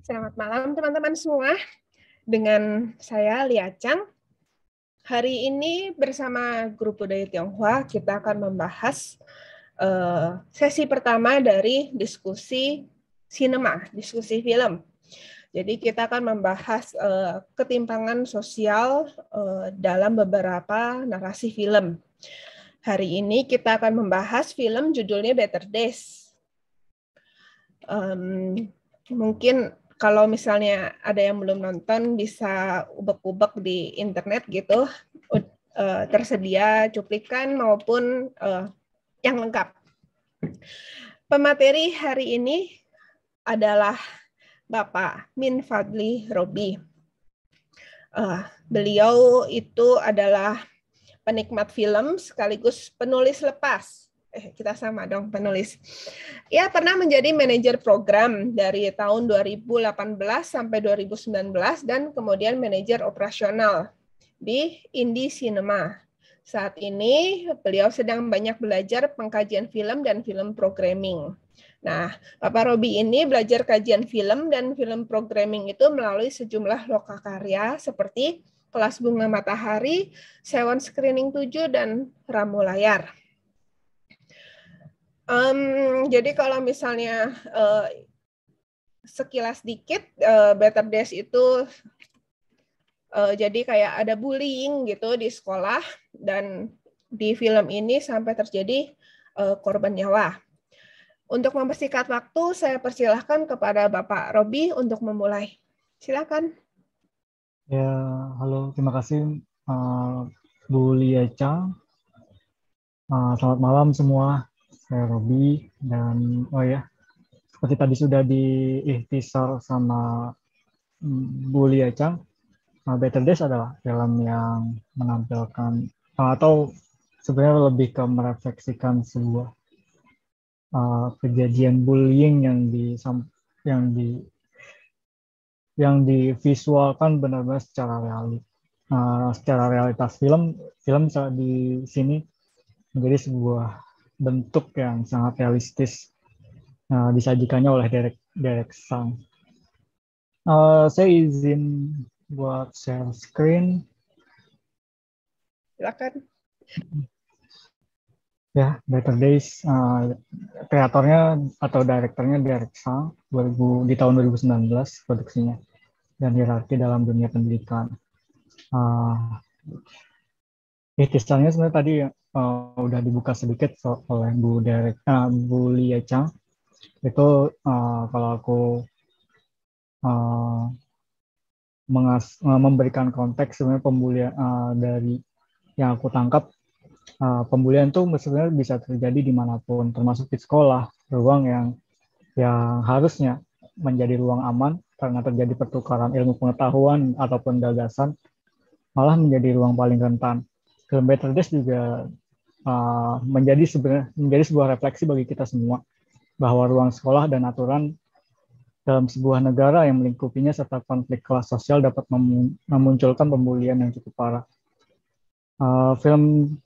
Selamat malam teman-teman semua. Dengan saya Lia Chang. Hari ini bersama Grup Budaya Tionghoa kita akan membahas sesi pertama dari diskusi sinema, diskusi film. Jadi kita akan membahas ketimpangan sosial dalam beberapa narasi film. Hari ini kita akan membahas film judulnya Better Days. Mungkin kalau misalnya ada yang belum nonton bisa ubek-ubek di internet gitu, tersedia cuplikan maupun yang lengkap. Pemateri hari ini adalah Bapak Min Fadli Robi. Beliau itu adalah penikmat film sekaligus penulis lepas. Kita sama dong penulis. Ia pernah menjadi manajer program dari tahun 2018 sampai 2019 dan kemudian manajer operasional di Indie Cinema. Saat ini beliau sedang banyak belajar pengkajian film dan film programming. Nah, Bapak Robi ini belajar kajian film dan film programming itu melalui sejumlah lokakarya seperti Kelas Bunga Matahari, Sewon Screening 7, dan Ramu Layar. Jadi kalau misalnya sekilas dikit, Better Days itu jadi kayak ada bullying gitu di sekolah, dan di film ini sampai terjadi korban nyawa. Untuk mempersingkat waktu, saya persilahkan kepada Bapak Robi untuk memulai. Silakan. Ya, halo, terima kasih Bu Lia Chang. Selamat malam semua, saya Robi, dan seperti tadi sudah diikhtisar sama Bu Lia Chang, Better Days adalah film yang menampilkan atau sebenarnya lebih ke merefleksikan sebuah kejadian bullying yang divisualkan benar-benar secara realitas film bisa di sini menjadi sebuah bentuk yang sangat realistis disajikannya oleh Derek Sang. Saya izin buat share screen. Silakan. Ya, Better Days, kreatornya atau direkturnya Derek Sang di tahun 2019 produksinya, dan hierarki dalam dunia pendidikan. Ikhtisarnya sebenarnya tadi udah dibuka sedikit oleh Bu Lia Chang. Itu kalau aku memberikan konteks sebenarnya pembulian dari yang aku tangkap, pembulian itu sebenarnya bisa terjadi dimanapun, termasuk di sekolah, ruang yang harusnya menjadi ruang aman karena terjadi pertukaran ilmu pengetahuan ataupun gagasan, malah menjadi ruang paling rentan. Film Better Days juga menjadi sebuah refleksi bagi kita semua bahwa ruang sekolah dan aturan dalam sebuah negara yang melingkupinya serta konflik kelas sosial dapat memunculkan pembulian yang cukup parah. Fun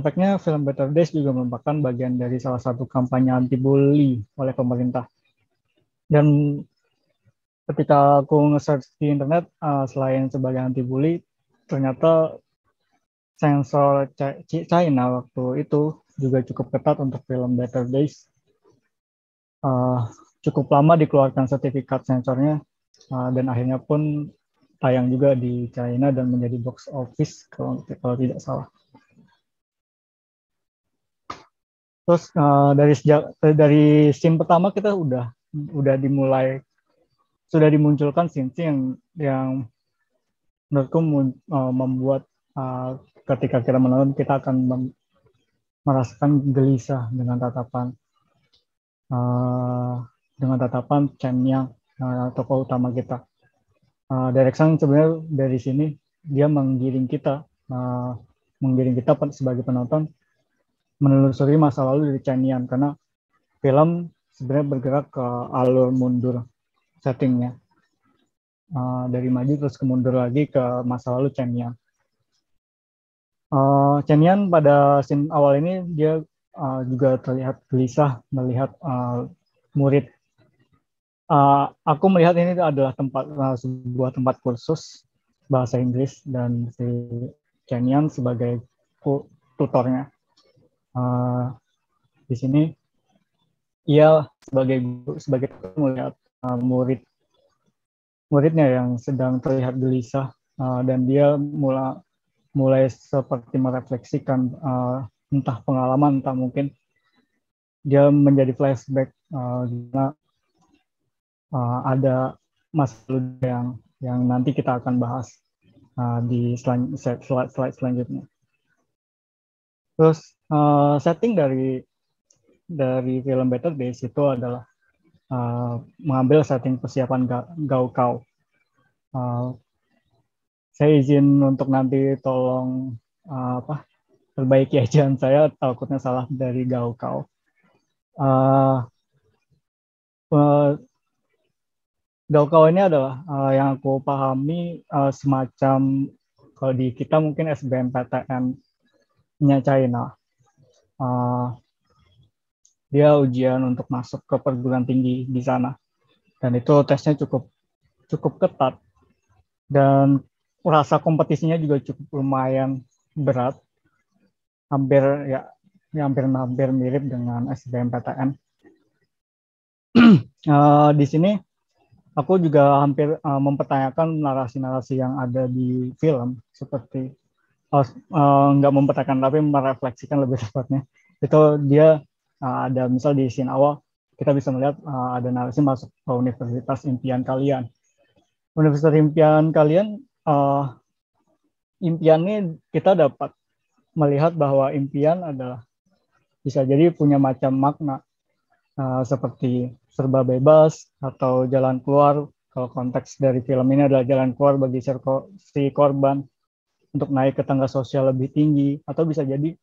fact-nya, film Better Days juga merupakan bagian dari salah satu kampanye anti-bully oleh pemerintah. Dan ketika aku nge-search di internet, selain sebagai anti-bully, ternyata sensor China waktu itu juga cukup ketat untuk film Better Days. Cukup lama dikeluarkan sertifikat sensornya, dan akhirnya pun tayang juga di China dan menjadi box office kalau tidak salah. Terus dari scene pertama kita sudah dimunculkan scene yang menurutku membuat ketika kita menonton kita akan merasakan gelisah dengan tatapan Chen Yang, tokoh utama kita. Derek Sang sebenarnya dari sini dia menggiring kita sebagai penonton menelusuri masa lalu dari Chen Yang, karena film sebenarnya bergerak ke alur mundur settingnya, dari maju terus ke mundur lagi ke masa lalu Chen Yang. Chen Yang pada scene awal ini dia juga terlihat gelisah melihat murid Aku melihat ini adalah sebuah tempat kursus bahasa Inggris dan si Chen Yan sebagai tutornya. Di sini ia sebagai melihat muridnya yang sedang terlihat gelisah, dan dia mulai seperti merefleksikan entah pengalaman, entah mungkin dia menjadi flashback, karena ada masa lalu yang nanti kita akan bahas di slide selanjutnya. Terus setting dari film Better Days itu adalah mengambil setting persiapan Gaokao. Saya izin untuk nanti tolong perbaiki ejaan saya, takutnya salah dari Gaokao. Gaokao ini adalah yang aku pahami semacam, kalau di kita mungkin SBMPTN-nya China. Dia ujian untuk masuk ke perguruan tinggi di sana, dan itu tesnya cukup ketat, dan rasa kompetisinya juga cukup lumayan berat, hampir mirip dengan SBMPTN. Di sini aku juga hampir mempertanyakan narasi-narasi yang ada di film, seperti nggak mempertanyakan tapi merefleksikan lebih tepatnya. Itu dia ada misal di scene awal kita bisa melihat ada narasi masuk ke universitas impian kalian. Universitas impian kalian, impiannya kita dapat melihat bahwa impian adalah bisa jadi punya macam makna, seperti serba bebas atau jalan keluar. Kalau konteks dari film ini adalah jalan keluar bagi si korban untuk naik ke tangga sosial lebih tinggi, atau bisa jadi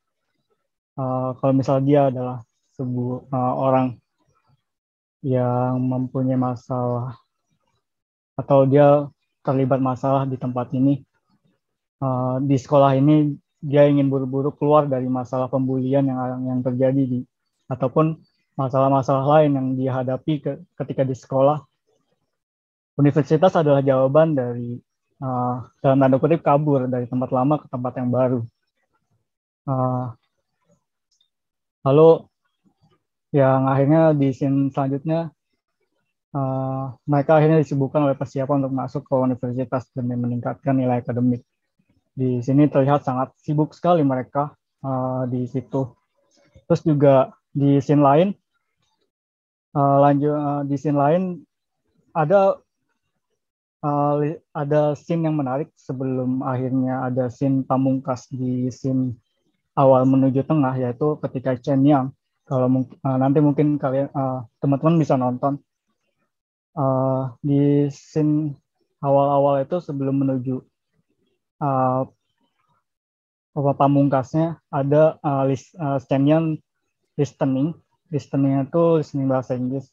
kalau misal dia adalah sebuah orang yang mempunyai masalah atau dia terlibat masalah di tempat ini, di sekolah ini dia ingin buru-buru keluar dari masalah pembulian yang terjadi ataupun masalah-masalah lain yang dia hadapi ketika di sekolah. Universitas adalah jawaban dari dalam tanda kutip kabur dari tempat lama ke tempat yang baru. Lalu yang akhirnya di scene selanjutnya mereka akhirnya disibukkan oleh persiapan untuk masuk ke universitas demi meningkatkan nilai akademik. Di sini terlihat sangat sibuk sekali mereka di situ. Terus juga di scene lain, di scene lain ada scene yang menarik sebelum akhirnya ada scene pamungkas di scene awal menuju tengah, yaitu ketika Chen Yang, kalau nanti mungkin kalian teman-teman bisa nonton di scene awal-awal itu sebelum menuju pamungkasnya ada Chen Yang listening itu listening bahasa Inggris,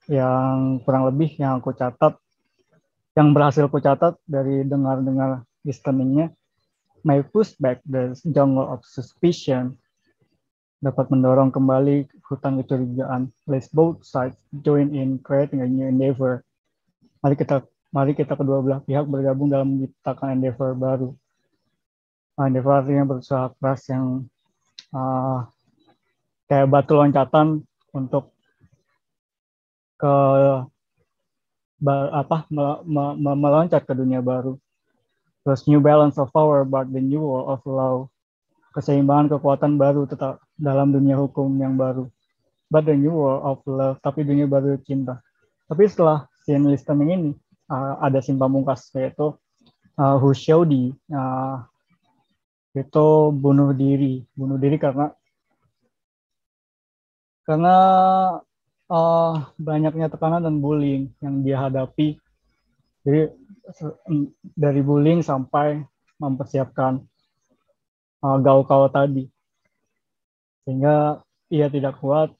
yang kurang lebih yang berhasil aku catat dari dengar listeningnya. My push back the jungle of suspicion, dapat mendorong kembali hutan kecurigaan. Let's both sides join in creating a new endeavor. Mari kita kedua belah pihak bergabung dalam menciptakan endeavor baru. Endeavor artinya berusaha keras yang kayak batu loncatan untuk meloncat ke dunia baru. Terus new balance of power but the new world of law, keseimbangan kekuatan baru tetap dalam dunia hukum yang baru. But the new world of love, tapi dunia baru cinta. Tapi setelah scene listening ini ada scene pamungkas, yaitu Hu Xiaodi itu bunuh diri karena banyaknya tekanan dan bullying yang dia hadapi. Jadi dari bullying sampai mempersiapkan Gaokao tadi, sehingga ia tidak kuat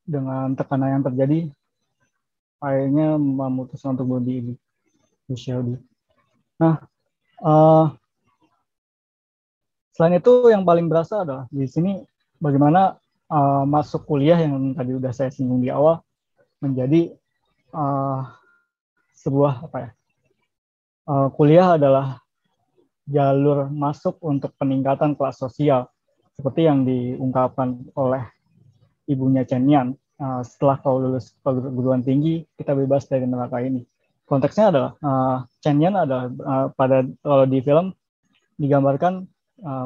dengan tekanan yang terjadi, akhirnya memutuskan untuk bunuh diri. Nah, selain itu yang paling berasa adalah di sini bagaimana masuk kuliah yang tadi udah saya singgung di awal, menjadi sebuah kuliah adalah jalur masuk untuk peningkatan kelas sosial seperti yang diungkapkan oleh ibunya Chen Yan. Setelah kau lulus perguruan tinggi, kita bebas dari neraka ini. Konteksnya adalah Chen Yan adalah kalau di film digambarkan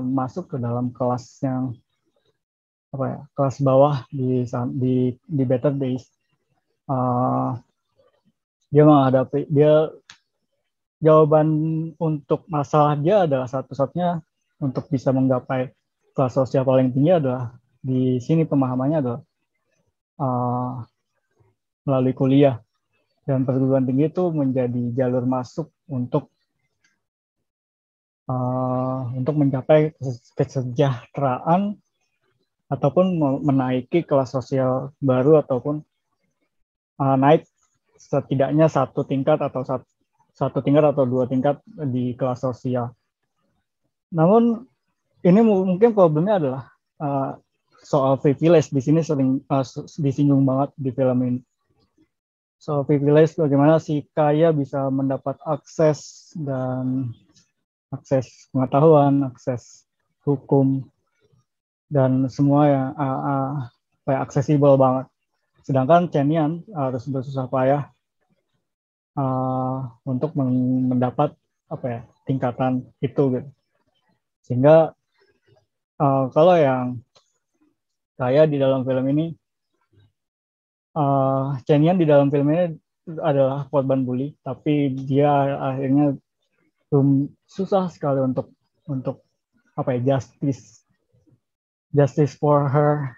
masuk ke dalam kelas yang kelas bawah di Better Days. Dia jawaban untuk masalah dia adalah satu-satunya untuk bisa menggapai kelas sosial paling tinggi adalah di sini pemahamannya adalah melalui kuliah, dan perguruan tinggi itu menjadi jalur masuk untuk mencapai kesejahteraan ataupun menaiki kelas sosial baru ataupun naik setidaknya satu tingkat atau dua tingkat di kelas sosial. Namun ini mungkin problemnya adalah soal privilege. Di sini sering disinggung banget di film ini. Soal privilege, bagaimana si kaya bisa mendapat akses pengetahuan, akses hukum, dan semua yang aksesibel banget. Sedangkan Chen Yan harus bersusah payah untuk mendapat tingkatan itu gitu. Sehingga kalau yang kaya di dalam film ini, Chen Yan di dalam film ini adalah korban bully, tapi dia akhirnya susah sekali untuk justice for her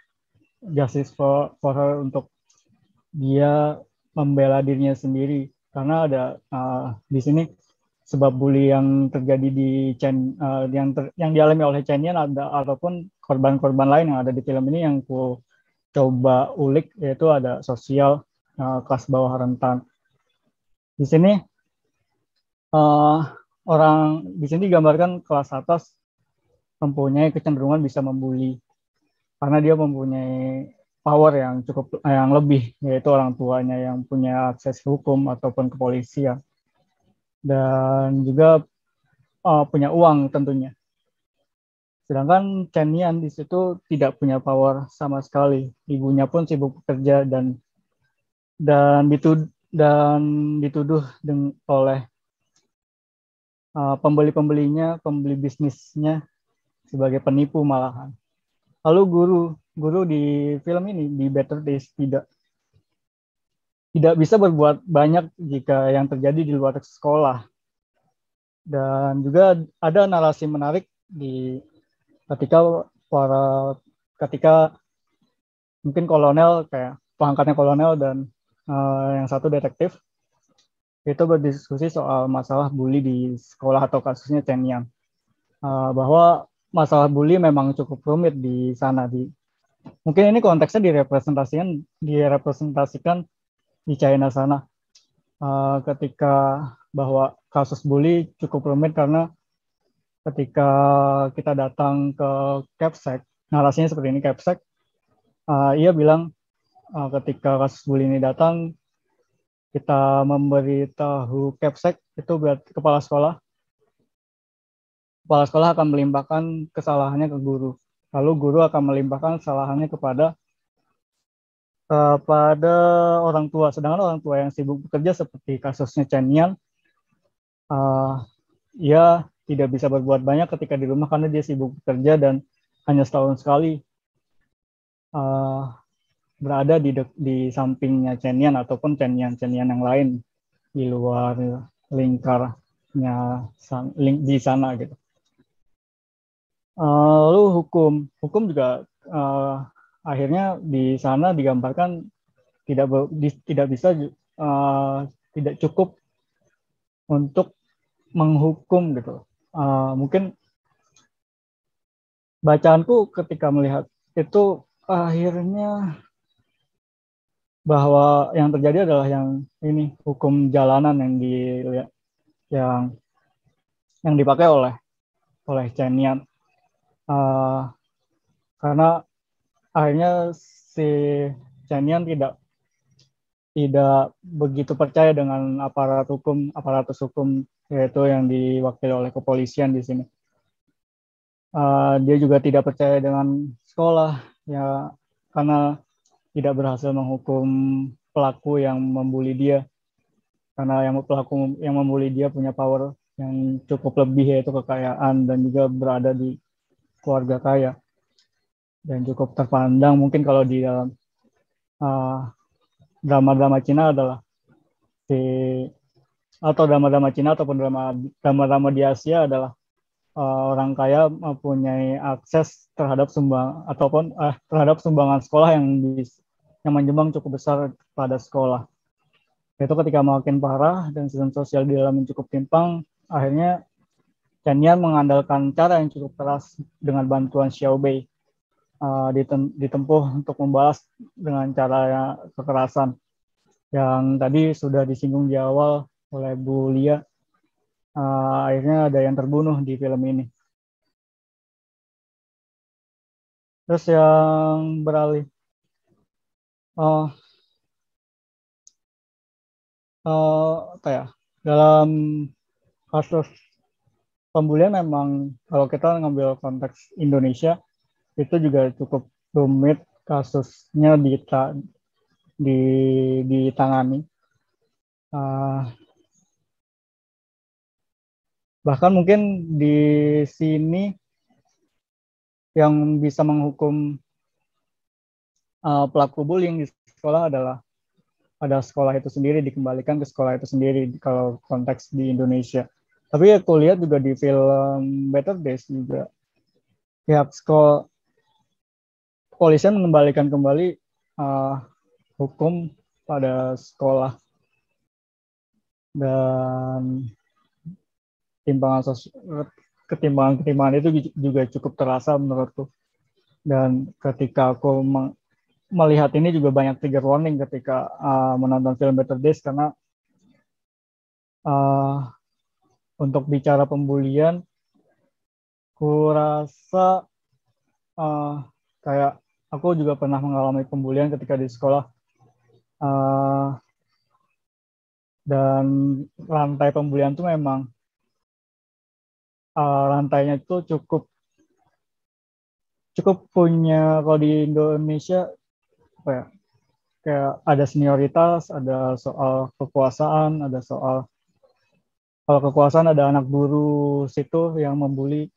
untuk dia membela dirinya sendiri, karena ada di sini sebab bully yang terjadi di yang dialami oleh Chen Yan ataupun korban-korban lain yang ada di film ini yang ku coba ulik, yaitu ada sosial kelas bawah rentan. Di sini orang di sini digambarkan kelas atas mempunyai kecenderungan bisa membuli karena dia mempunyai power yang lebih, yaitu orang tuanya yang punya akses hukum ataupun kepolisian, dan juga punya uang tentunya. Sedangkan Chen Yan di situ tidak punya power sama sekali. Ibunya pun sibuk bekerja dan dituduh oleh pembeli bisnisnya sebagai penipu malahan. Lalu guru di film ini di Better Days tidak bisa berbuat banyak jika yang terjadi di luar sekolah. Dan juga ada narasi menarik ketika mungkin kolonel, kayak pangkatnya kolonel dan yang satu detektif itu berdiskusi soal masalah bully di sekolah atau kasusnya Chen Yang, bahwa masalah bully memang cukup rumit di sana. Mungkin ini konteksnya direpresentasikan di China sana, ketika bahwa kasus bully cukup rumit karena ketika kita datang ke Capsec, narasinya seperti ini. Capsec, ia bilang ketika kasus bully ini datang, kita memberitahu Capsec, itu berarti kepala sekolah akan melimpahkan kesalahannya ke guru, lalu guru akan melimpahkan kesalahannya kepada orang tua. Sedangkan orang tua yang sibuk bekerja seperti kasusnya Chen Yan, ia tidak bisa berbuat banyak ketika di rumah karena dia sibuk bekerja dan hanya setahun sekali berada di sampingnya Chen Yan ataupun Chen Yan yang lain di luar lingkarnya di sana gitu. Lalu hukum juga akhirnya di sana digambarkan tidak cukup untuk menghukum gitu. Mungkin bacaanku ketika melihat itu akhirnya bahwa yang terjadi adalah yang ini, hukum jalanan yang dipakai oleh Chen Yan, karena akhirnya si Chen Yan tidak begitu percaya dengan aparatus hukum yaitu yang diwakili oleh kepolisian di sini. Dia juga tidak percaya dengan sekolah ya karena tidak berhasil menghukum pelaku yang membuli dia, karena yang pelaku yang membuli dia punya power yang cukup lebih yaitu kekayaan dan juga berada di keluarga kaya dan cukup terpandang mungkin kalau di dalam drama-drama Cina adalah si atau drama-drama Cina ataupun drama-drama di Asia adalah orang kaya mempunyai akses terhadap terhadap sumbangan sekolah yang menjumbang cukup besar pada sekolah. Itu ketika makin parah dan sistem sosial di dalam cukup timpang, akhirnya Chen Yan mengandalkan cara yang cukup keras dengan bantuan Xiao Bei ditempuh untuk membalas dengan cara kekerasan yang tadi sudah disinggung di awal oleh Bu Lia. Akhirnya ada yang terbunuh di film ini. Terus yang beralih apa ya, dalam kasus pembulian memang kalau kita ngambil konteks Indonesia itu juga cukup rumit kasusnya ditangani. Bahkan mungkin di sini yang bisa menghukum pelaku bullying di sekolah ada sekolah itu sendiri, dikembalikan ke sekolah itu sendiri kalau konteks di Indonesia. Tapi aku lihat juga di film Better Days juga pihak sekolah kepolisian mengembalikan kembali hukum pada sekolah dan ketimpangan itu juga cukup terasa menurutku. Dan ketika aku melihat ini juga banyak trigger warning ketika menonton film Better Days karena untuk bicara pembulian, ku rasa kayak aku juga pernah mengalami pembulian ketika di sekolah dan rantai pembulian itu memang rantainya itu cukup punya kalau di Indonesia apa ya, kayak ada senioritas, ada soal kekuasaan, ada soal kalau kekuasaan ada anak guru situ yang membuli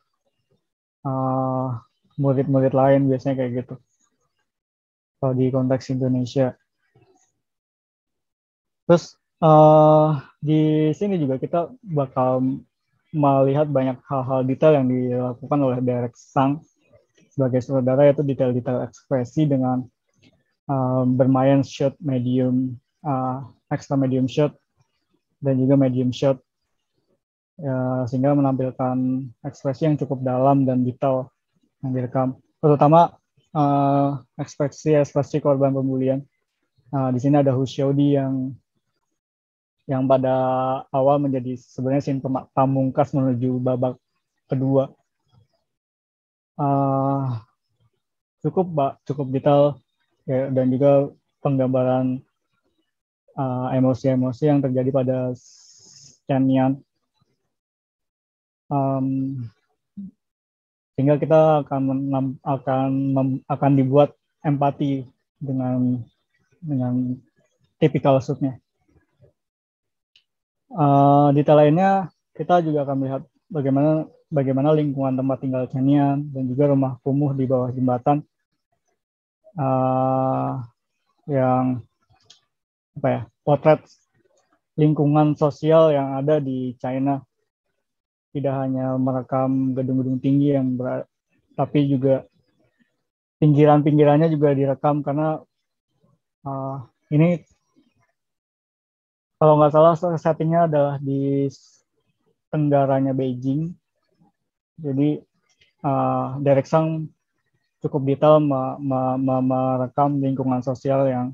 murid-murid lain biasanya kayak gitu. Kalau di konteks Indonesia. Terus di sini juga kita bakal melihat banyak hal-hal detail yang dilakukan oleh Derek Sang sebagai sutradara, yaitu detail-detail ekspresi dengan bermain shot medium, extra medium shot dan juga medium shot, sehingga menampilkan ekspresi yang cukup dalam dan detail yang direkam, terutama ekspresi korban pembulian. Di sini ada Hu Xiaodi yang pada awal menjadi sebenarnya scene pamungkas menuju babak kedua. Cukup detail ya, dan juga penggambaran emosi-emosi yang terjadi pada Chen Yan. Sehingga kita akan dibuat empati dengan tipikal shootnya. Detail lainnya kita juga akan melihat bagaimana lingkungan tempat tinggal Chen Yan dan juga rumah kumuh di bawah jembatan yang potret lingkungan sosial yang ada di China. Tidak hanya merekam gedung-gedung tinggi tapi juga pinggiran-pinggirannya juga direkam karena ini kalau nggak salah settingnya adalah di tenggaranya Beijing. Jadi Derek Sang cukup detail merekam lingkungan sosial yang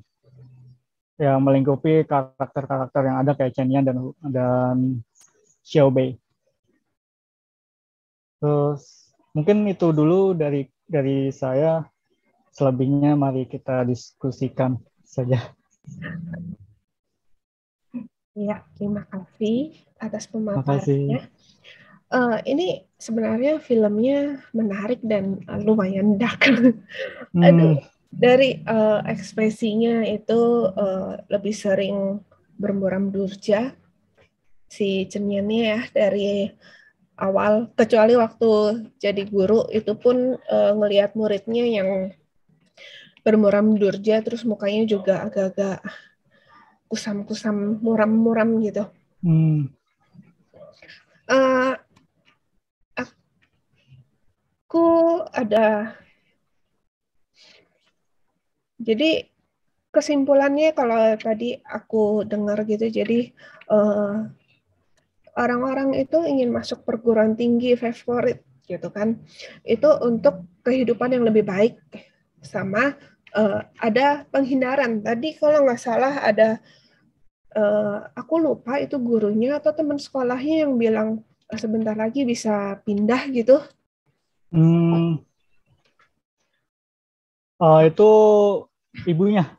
melingkupi karakter-karakter yang ada kayak Chen Yan dan Xiao Bei. Terus mungkin itu dulu dari saya. Selebihnya mari kita diskusikan saja. Ya, terima kasih atas Makasih. pemaparannya. Ini sebenarnya filmnya menarik dan lumayan dark. Hmm, Aduh, dari ekspresinya itu lebih sering bermuram durja si Cenyennya ya dari awal, kecuali waktu jadi guru itu pun ngelihat muridnya yang bermuram durja terus mukanya juga agak-agak kusam-kusam muram-muram gitu. hmm, Uh, aku ada jadi kesimpulannya kalau tadi aku dengar gitu, jadi orang-orang itu ingin masuk perguruan tinggi favorit gitu kan, itu untuk kehidupan yang lebih baik sama ada penghindaran. Tadi kalau nggak salah ada aku lupa itu gurunya atau teman sekolahnya yang bilang sebentar lagi bisa pindah gitu. hmm. Itu ibunya.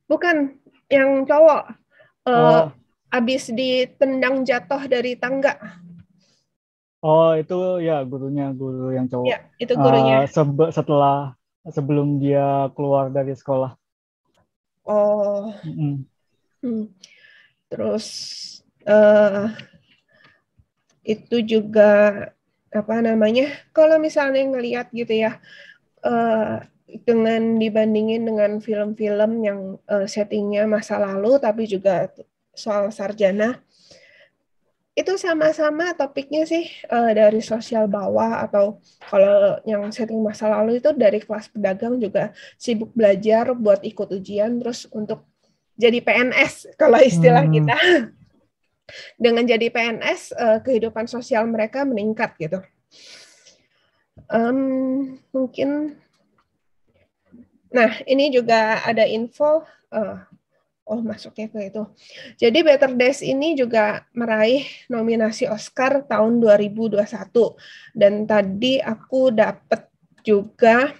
Bukan, yang cowok Oh, abis ditendang jatuh dari tangga. itu ya gurunya, guru yang cowok. Ya, itu gurunya. Setelah sebelum dia keluar dari sekolah. Oh, Mm-mm. terus eh, itu juga apa namanya? Kalau misalnya ngelihat gitu ya, eh, dengan dibandingin dengan film-film yang settingnya masa lalu, tapi juga soal sarjana, itu sama-sama topiknya sih dari sosial bawah atau kalau yang setting masa lalu itu dari kelas pedagang juga sibuk belajar buat ikut ujian terus untuk jadi PNS kalau istilah Hmm, kita. Dengan jadi PNS kehidupan sosial mereka meningkat gitu. Mungkin nah ini juga ada info masuknya ke itu. Jadi Better Days ini juga meraih nominasi Oscar tahun 2021. Dan tadi aku dapat juga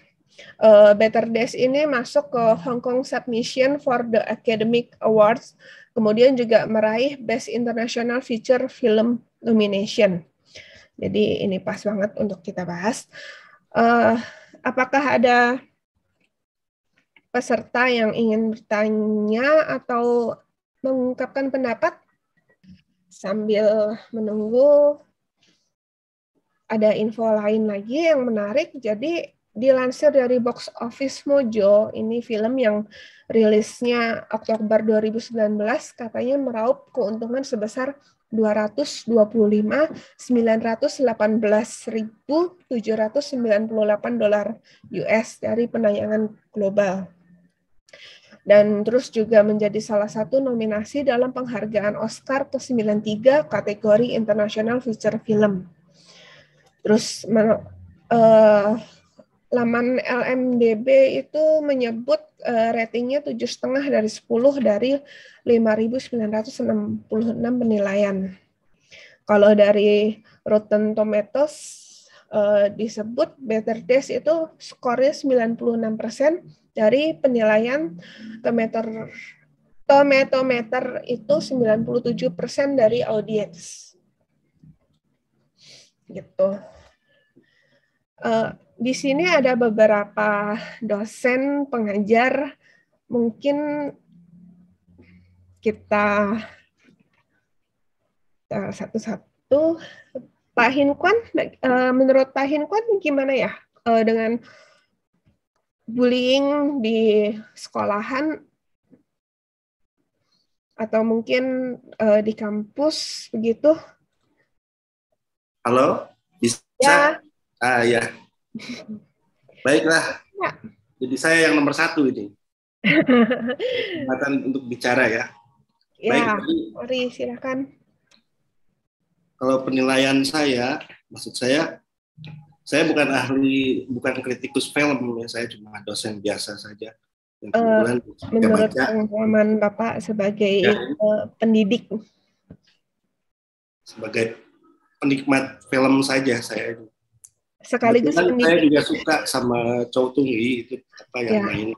Better Days ini masuk ke Hong Kong Submission for the Academic Awards. Kemudian juga meraih Best International Feature Film Nomination. Jadi ini pas banget untuk kita bahas. Uh, apakah ada peserta yang ingin bertanya atau mengungkapkan pendapat sambil menunggu ada info lain lagi yang menarik. Jadi dilansir dari Box Office Mojo, ini film yang rilisnya Oktober 2019 katanya meraup keuntungan sebesar 225.918.798 dolar US dari penayangan global. Dan terus juga menjadi salah satu nominasi dalam penghargaan Oscar ke-93 kategori International Feature Film. Terus laman LMDB itu menyebut ratingnya 7,5 dari 10 dari 5.966 penilaian. Kalau dari Rotten Tomatoes disebut Better Days itu skornya 96% dari penilaian Tomatometer itu 97% dari audiens. Gitu. Di sini ada beberapa dosen pengajar, mungkin kita satu-satu. Pak Hinquan, menurut Pak Hinquan gimana ya dengan bullying di sekolahan atau mungkin di kampus begitu? Halo, bisa? Ya. Ya. Baiklah. Ya. Jadi saya yang nomor 1 ini. Kesempatan untuk bicara ya. Ya, mari silakan. Kalau penilaian saya, maksud saya bukan ahli, bukan kritikus film ya, saya cuma dosen biasa saja. Menurut pengalaman Bapak sebagai pendidik, sebagai penikmat film saja saya. Sekaligus pendidik. Saya juga suka sama Chow Tung-yi itu yang main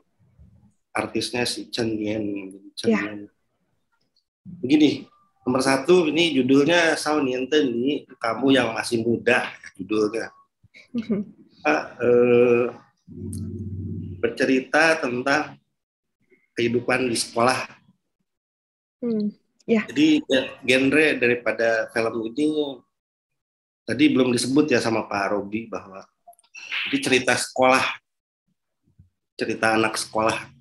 artisnya si Chen Yen. begini. Nomor 1 ini judulnya Sao Nienten nih, kamu yang masih muda, judulnya. Bercerita tentang kehidupan di sekolah. Jadi genre daripada film ini tadi belum disebut ya sama Pak Robi bahwa ini cerita sekolah, cerita anak sekolah.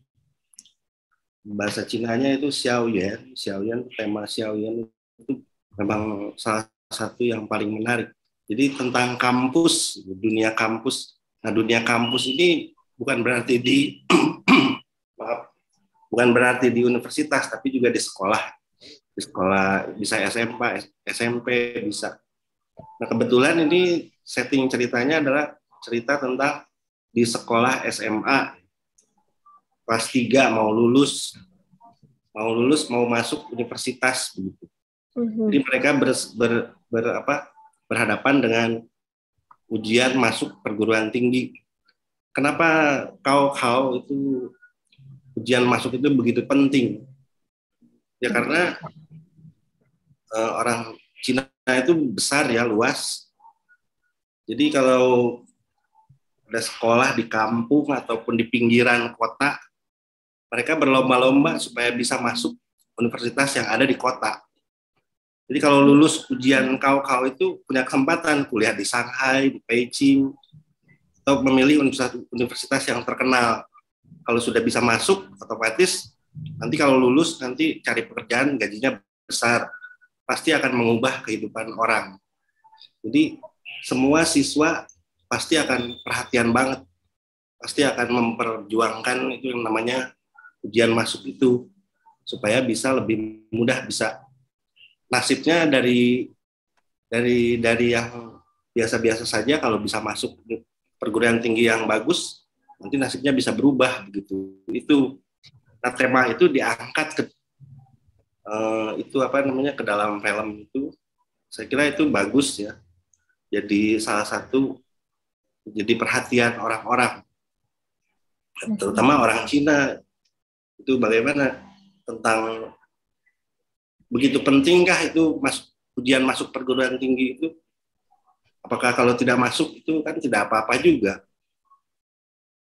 Bahasa Cinanya itu Xiaoyan. Tema Xiaoyan itu memang salah satu yang paling menarik. Jadi tentang kampus, dunia kampus. Nah, dunia kampus ini bukan berarti di bukan berarti di universitas, tapi juga di sekolah. Di sekolah bisa SMP bisa. Nah, kebetulan ini setting ceritanya adalah cerita tentang di sekolah SMA. Kelas 3 mau lulus mau masuk universitas begitu. Jadi mereka berhadapan dengan ujian masuk perguruan tinggi. Kenapa kau itu ujian masuk itu begitu penting? Ya karena orang Cina itu besar ya, luas. Jadi kalau ada sekolah di kampung ataupun di pinggiran kota, mereka berlomba-lomba supaya bisa masuk universitas yang ada di kota. Jadi kalau lulus ujian kau itu punya kesempatan kuliah di Shanghai, di Beijing, atau memilih universitas yang terkenal. Kalau sudah bisa masuk, otomatis nanti kalau lulus nanti cari pekerjaan gajinya besar, pasti akan mengubah kehidupan orang. Jadi semua siswa pasti akan perhatian banget, pasti akan memperjuangkan itu yang namanya ujian masuk itu supaya bisa lebih mudah bisa. Nasibnya dari yang biasa-biasa saja, kalau bisa masuk perguruan tinggi yang bagus nanti nasibnya bisa berubah begitu. Itu nah, tema itu diangkat ke ke dalam film itu. Saya kira itu bagus ya, jadi salah satu jadi perhatian orang-orang, terutama orang Cina. Itu bagaimana tentang begitu pentingkah itu ujian masuk perguruan tinggi itu? Apakah kalau tidak masuk itu kan tidak apa-apa juga?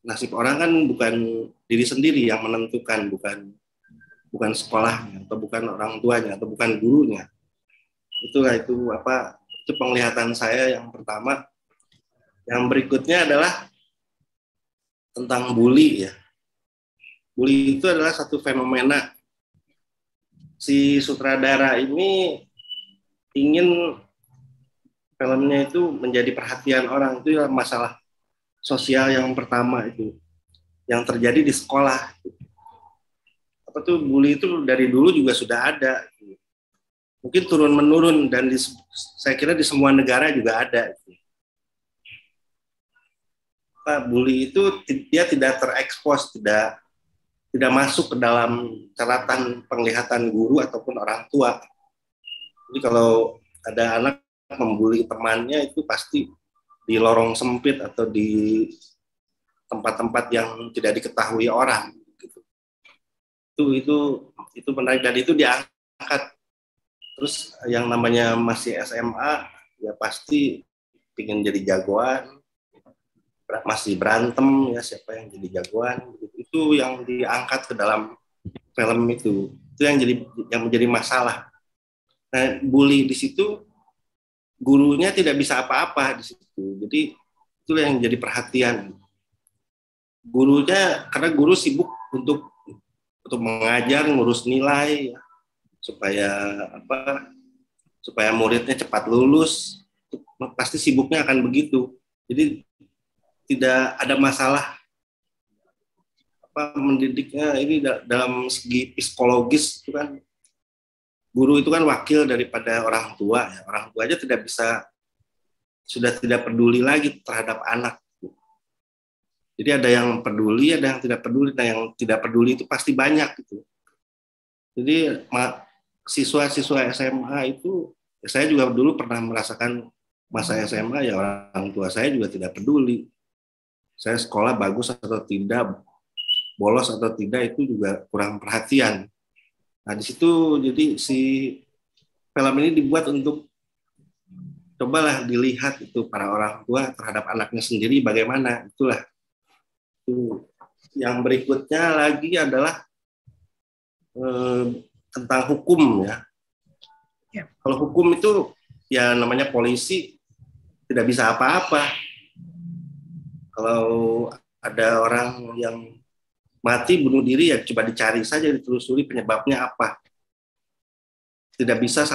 Nasib orang kan bukan diri sendiri yang menentukan, bukan sekolahnya atau bukan orang tuanya atau bukan gurunya. Itu penglihatan saya yang pertama. Yang berikutnya adalah tentang bully ya. Bully itu adalah satu fenomena. Si sutradara ini ingin filmnya itu menjadi perhatian orang. Itu masalah sosial yang pertama itu, yang terjadi di sekolah. Bully itu dari dulu juga sudah ada. Mungkin turun-menurun dan saya kira di semua negara juga ada. Bully itu dia tidak terekspos, tidak masuk ke dalam catatan penglihatan guru ataupun orang tua. Jadi kalau ada anak membuli temannya itu pasti di lorong sempit atau di tempat-tempat yang tidak diketahui orang. Itu menarik dan itu diangkat. Terus yang namanya masih SMA ya pasti ingin jadi jagoan, masih berantem ya siapa yang jadi jagoan. Itu yang diangkat ke dalam film itu yang menjadi masalah. Nah, bully di situ gurunya tidak bisa apa-apa di situ. Jadi itu yang jadi perhatian. Gurunya, karena guru sibuk untuk mengajar, ngurus nilai ya, supaya muridnya cepat lulus. Pasti sibuknya akan begitu. Jadi tidak ada masalah mendidiknya ini dalam segi psikologis. Itu kan guru itu kan wakil daripada orang tua ya. Orang tua aja sudah tidak peduli lagi terhadap anak. Jadi ada yang peduli, ada yang tidak peduli. Nah, yang tidak peduli itu pasti banyak gitu. Jadi siswa-siswa SMA itu saya juga dulu pernah merasakan masa SMA ya, orang tua saya juga tidak peduli. Saya sekolah bagus atau tidak, bolos atau tidak, itu juga kurang perhatian. Nah, di situ jadi si film ini dibuat untuk cobalah dilihat itu para orang tua terhadap anaknya sendiri bagaimana. Itulah. Itu. Yang berikutnya lagi adalah tentang hukum ya. Kalau hukum itu ya namanya polisi tidak bisa apa-apa. Kalau ada orang yang mati bunuh diri ya coba dicari saja, ditelusuri penyebabnya apa. Tidak bisa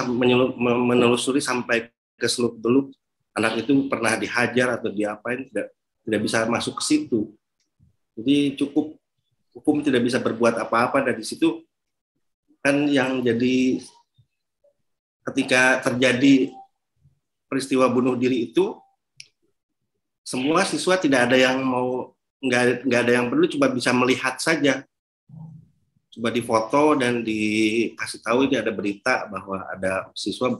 menelusuri sampai ke seluk-beluk anak itu pernah dihajar atau diapain, tidak bisa masuk ke situ. Jadi cukup hukum tidak bisa berbuat apa-apa dari situ kan yang jadi ketika terjadi peristiwa bunuh diri itu semua siswa tidak ada yang mau nggak ada yang perlu, cuma bisa melihat saja, coba difoto dan dikasih tahu ini ada berita bahwa ada siswa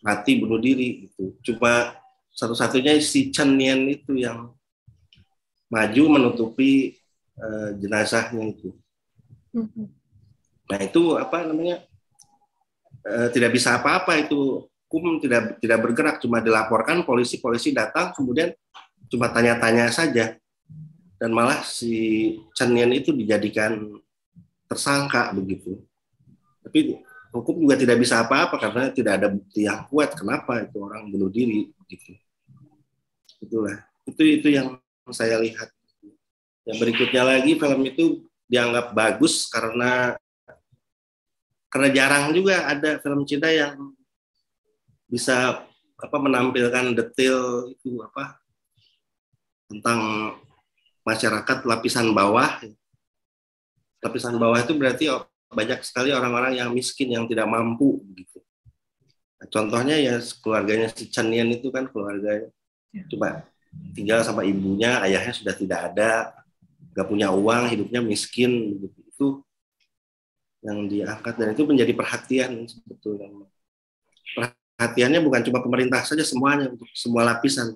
mati bunuh diri itu. Cuma satu-satunya si Chen Nian itu yang maju menutupi jenazahnya itu. Nah itu apa namanya tidak bisa apa-apa itu, hukum tidak bergerak, cuma dilaporkan, polisi datang kemudian cuma tanya-tanya saja dan malah si Chen Nian itu dijadikan tersangka begitu. Tapi hukum juga tidak bisa apa-apa karena tidak ada bukti yang kuat kenapa itu orang bunuh diri gitu. Itulah. Itu yang saya lihat. Yang berikutnya lagi film itu dianggap bagus karena jarang juga ada film Cina yang bisa menampilkan detail itu tentang masyarakat lapisan bawah. Lapisan bawah itu berarti banyak sekali orang-orang yang miskin, yang tidak mampu gitu. Nah, contohnya ya keluarganya si Chen Nian itu kan keluarga coba tinggal sama ibunya, ayahnya sudah tidak ada, nggak punya uang, hidupnya miskin gitu. Itu yang diangkat dan itu menjadi perhatian sebetulnya. Perhatiannya bukan cuma pemerintah saja, semuanya untuk semua lapisan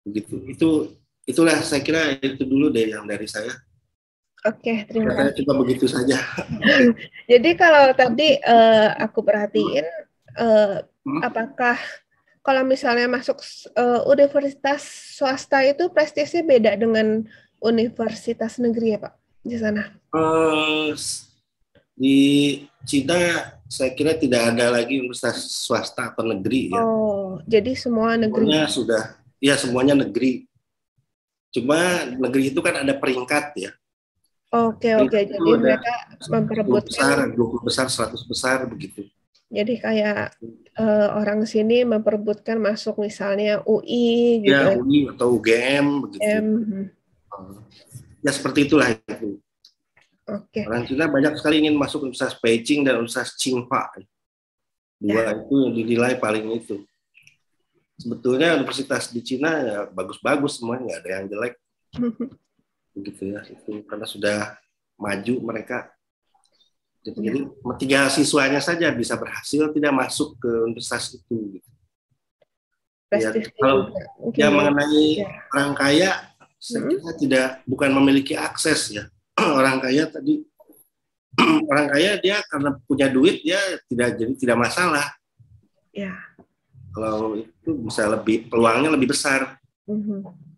begitu. Itulah saya kira itu dulu deh yang dari saya. Oke, terima kasih. Coba begitu saja. Jadi kalau tadi aku perhatiin, apakah kalau misalnya masuk universitas swasta itu prestisnya beda dengan universitas negeri ya Pak di sana? Di Cina saya kira tidak ada lagi universitas swasta atau negeri ya. Oh, jadi semua negeri? Semuanya negeri. Cuma negeri itu kan ada peringkat ya. Oke. Jadi mereka memperebutkan 20 besar, 100 besar begitu. Jadi kayak orang sini memperebutkan masuk misalnya UI gitu. Ya, UI atau UGM begitu. Ya seperti itulah itu. Oke. Orang Cina banyak sekali ingin masuk Universitas Beijing dan Universitas Tsinghua. Dua itu yang dinilai paling itu. Sebetulnya universitas di Cina ya bagus-bagus semuanya, nggak ada yang jelek. Begitu ya, itu karena sudah maju mereka. Jadi tiga siswanya saja bisa berhasil tidak masuk ke universitas itu. Gitu. Ya, kalau mengenai orang kaya, saya bukan memiliki akses ya. Orang kaya dia karena punya duit dia tidak masalah. Ya. Kalau itu bisa peluangnya lebih besar.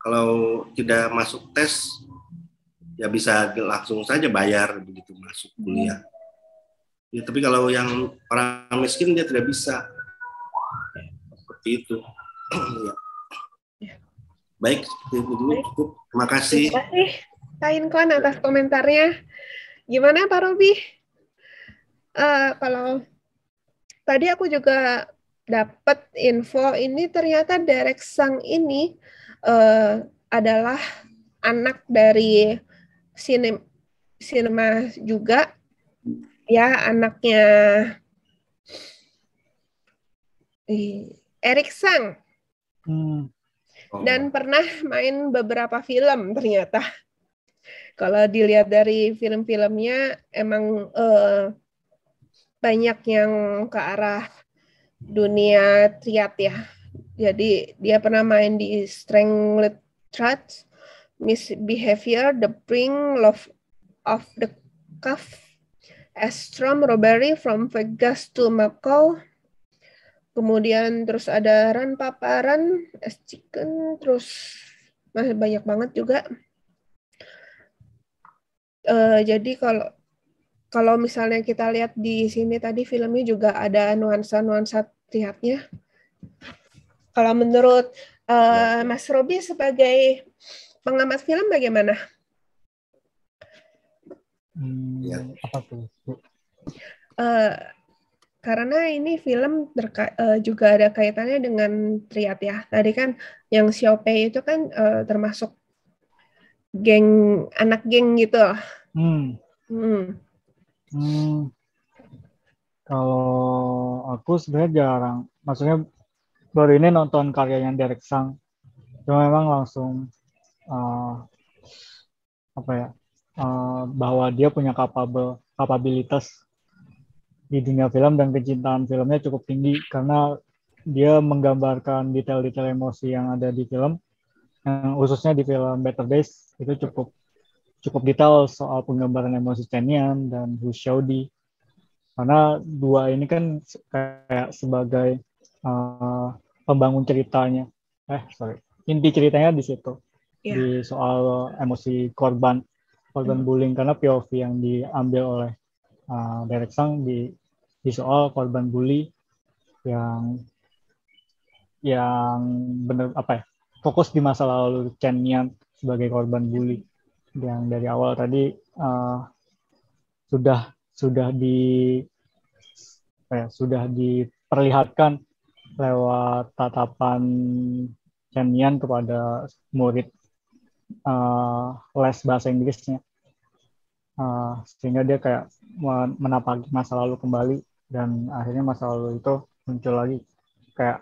Kalau tidak masuk tes ya bisa langsung saja bayar begitu masuk kuliah. Ya, tapi kalau yang orang miskin dia tidak bisa. Seperti itu. Ya. Baik, itu dulu cukup. Terima kasih. Terima kasih Kak Inkon atas komentarnya. Gimana Pak Robi? Kalau tadi aku juga dapat info ini ternyata Derek Sang ini adalah anak dari sinema juga ya, anaknya Eric Sang dan pernah main beberapa film ternyata. Kalau dilihat dari film-filmnya emang banyak yang ke arah dunia triad ya. Jadi dia pernah main di Strangled Threads, Misbehavior, The Brink, Love of the Cuff, Estrom Robbery from Vegas to Macau. Kemudian terus ada Run Paparan, S-Chicken, terus masih banyak banget juga. Jadi kalau misalnya kita lihat di sini tadi filmnya juga ada nuansa-nuansa triatnya. Kalau menurut Mas Robi sebagai pengamat film bagaimana? Apa tuh? Karena ini film juga ada kaitannya dengan triad ya. Tadi kan yang Xiaopei itu kan termasuk anak geng gitu. Kalau aku sebenarnya jarang, maksudnya baru ini nonton karyanya Derek Sang, cuma memang langsung bahwa dia punya kapabilitas di dunia film dan kecintaan filmnya cukup tinggi karena dia menggambarkan detail-detail emosi yang ada di film, yang khususnya di film Better Days itu cukup detail soal penggambaran emosi Chen Yan dan Hu Xiaodi. Karena dua ini kan kayak sebagai pembangun ceritanya. Inti ceritanya di situ. Yeah. Di soal emosi korban bullying, karena POV yang diambil oleh Derek Sang di soal korban bully yang benar fokus di masa lalu Chen Yan sebagai korban bully yang dari awal tadi sudah diperlihatkan lewat tatapan Chen Yan kepada murid les bahasa Inggrisnya, sehingga dia kayak menapaki masa lalu kembali dan akhirnya masa lalu itu muncul lagi. Kayak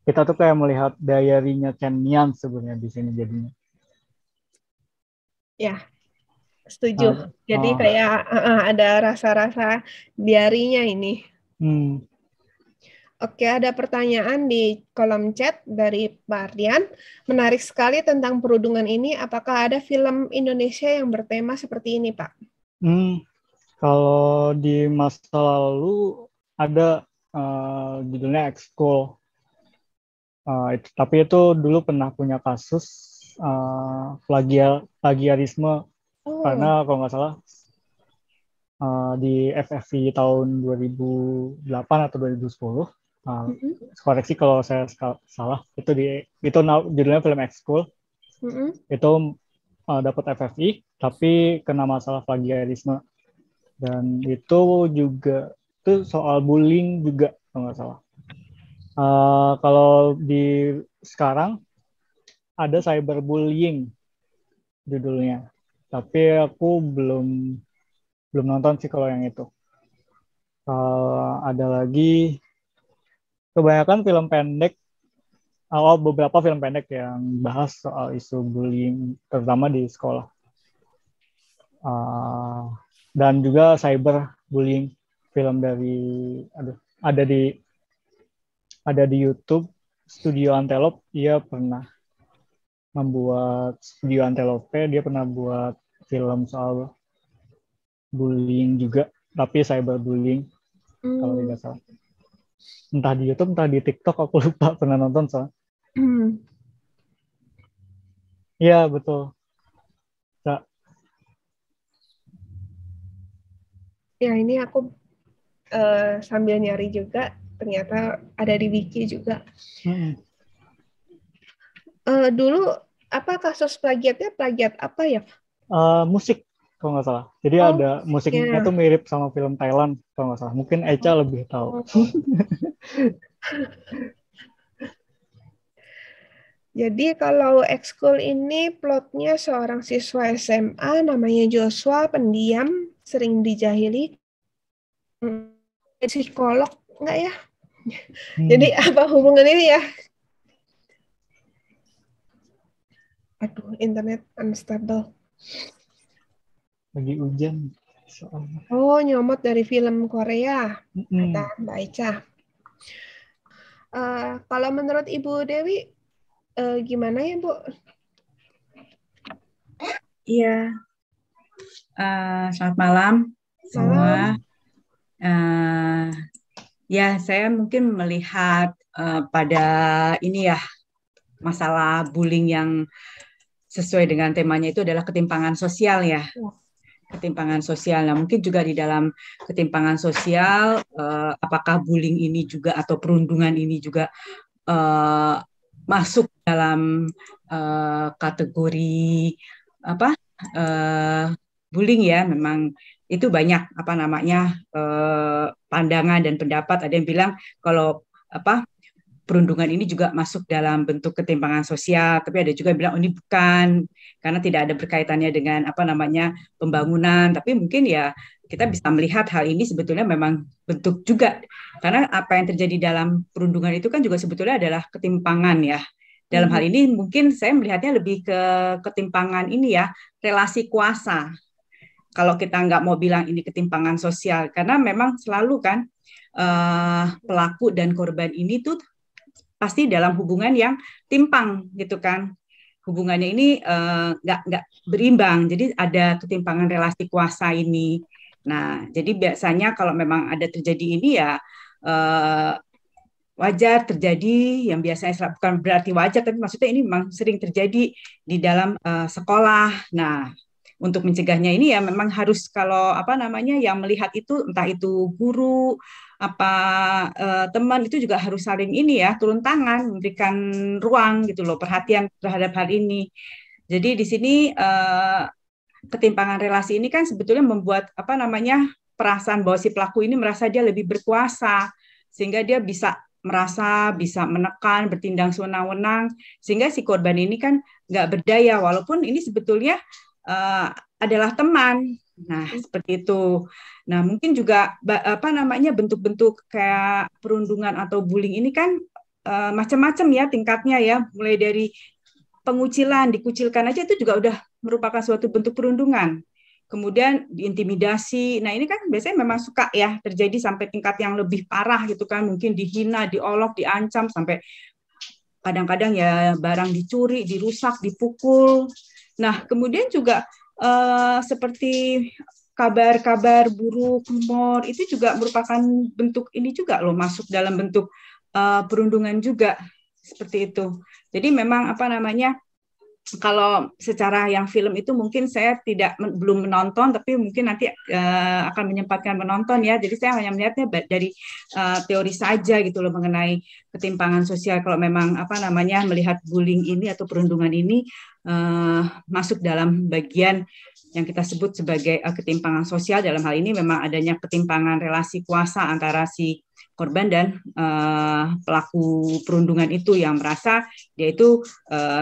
kita tuh kayak melihat diary-nya Chen Yan sebenarnya di sini jadinya. Ya, setuju. Jadi kayak ada rasa-rasa diary-nya ini. Oke, ada pertanyaan di kolom chat dari Pak Ardian. Menarik sekali tentang perundungan ini. Apakah ada film Indonesia yang bertema seperti ini, Pak? Kalau di masa lalu ada judulnya Ekskul. Tapi itu dulu pernah punya kasus plagiarisme. Karena kalau nggak salah di FFI tahun 2008 atau 2010. Koreksi kalau saya salah, itu judulnya film Ekskul. Itu dapat FFI tapi kena masalah plagiarisme, dan itu juga itu soal bullying juga kalau nggak salah. Kalau di sekarang ada cyberbullying judulnya, tapi aku belum nonton sih kalau yang itu. Ada lagi kebanyakan film pendek, beberapa film pendek yang bahas soal isu bullying, terutama di sekolah. Dan juga cyberbullying, film ada di YouTube, Studio Antelope. Dia pernah membuat Studio Antelope, dia pernah buat film soal bullying juga, tapi cyberbullying kalau tidak salah. Entah di YouTube, entah di TikTok, aku lupa, pernah nonton soal. Iya, betul. Ya, ini aku sambil nyari juga, ternyata ada di wiki juga. Dulu apa kasus plagiatnya? Plagiat apa ya? Musik, kalau nggak salah. Jadi ada musiknya tuh mirip sama film Thailand, kalau nggak salah. Mungkin Echa lebih tahu. Jadi kalau Ekskul ini plotnya seorang siswa SMA namanya Joshua, pendiam, sering dijahili. Psikolog nggak ya? Jadi apa hubungan ini ya? Aduh, internet unstable. Lagi hujan soalnya. Oh, nyomot dari film Korea. Kata Mbak Echa. Kalau menurut Ibu Dewi, gimana ya, Bu? Iya. Selamat malam. semua. Ya, saya mungkin melihat pada ini ya, masalah bullying yang sesuai dengan temanya itu adalah ketimpangan sosial ya. Ketimpangan sosial. Nah, mungkin juga di dalam ketimpangan sosial, apakah bullying ini juga atau perundungan ini juga masuk dalam kategori bullying ya. Memang itu banyak pandangan dan pendapat. Ada yang bilang kalau perundungan ini juga masuk dalam bentuk ketimpangan sosial, tapi ada juga yang bilang ini bukan, karena tidak ada berkaitannya dengan pembangunan. Tapi mungkin ya kita bisa melihat hal ini sebetulnya memang bentuk juga, karena apa yang terjadi dalam perundungan itu kan juga sebetulnya adalah ketimpangan ya. Dalam hal ini mungkin saya melihatnya lebih ke ketimpangan ini ya, relasi kuasa. Kalau kita nggak mau bilang ini ketimpangan sosial, karena memang selalu kan pelaku dan korban ini tuh pasti dalam hubungan yang timpang gitu kan, hubungannya ini nggak berimbang, jadi ada ketimpangan relasi kuasa ini. Nah, jadi biasanya kalau memang ada terjadi ini ya wajar terjadi, yang biasanya bukan berarti wajar, tapi maksudnya ini memang sering terjadi di dalam sekolah. Nah, untuk mencegahnya ini ya memang harus kalau yang melihat itu, entah itu guru teman, itu juga harus saling ini ya, turun tangan, memberikan ruang gitu loh, perhatian terhadap hal ini. Jadi di sini ketimpangan relasi ini kan sebetulnya membuat perasaan bahwa si pelaku ini merasa dia lebih berkuasa, sehingga dia bisa menekan, bertindak sewenang-wenang, sehingga si korban ini kan nggak berdaya, walaupun ini sebetulnya adalah teman. Nah, seperti itu. Nah, mungkin juga bentuk-bentuk kayak perundungan atau bullying ini kan macam-macam ya tingkatnya ya, mulai dari pengucilan, dikucilkan aja itu juga udah merupakan suatu bentuk perundungan. Kemudian diintimidasi. Nah, ini kan biasanya memang suka ya terjadi sampai tingkat yang lebih parah gitu kan, mungkin dihina, diolok, diancam, sampai kadang-kadang ya barang dicuri, dirusak, dipukul. Nah, kemudian juga seperti kabar-kabar buruk, rumor, itu juga merupakan bentuk ini juga loh, masuk dalam bentuk perundungan juga, seperti itu. Jadi memang kalau secara yang film itu mungkin saya belum menonton, tapi mungkin nanti akan menyempatkan menonton ya. Jadi saya hanya melihatnya dari teori saja gitu loh, mengenai ketimpangan sosial. Kalau memang melihat bullying ini atau perundungan ini masuk dalam bagian yang kita sebut sebagai ketimpangan sosial, dalam hal ini memang adanya ketimpangan relasi kuasa antara si korban dan pelaku perundungan itu, yang merasa dia itu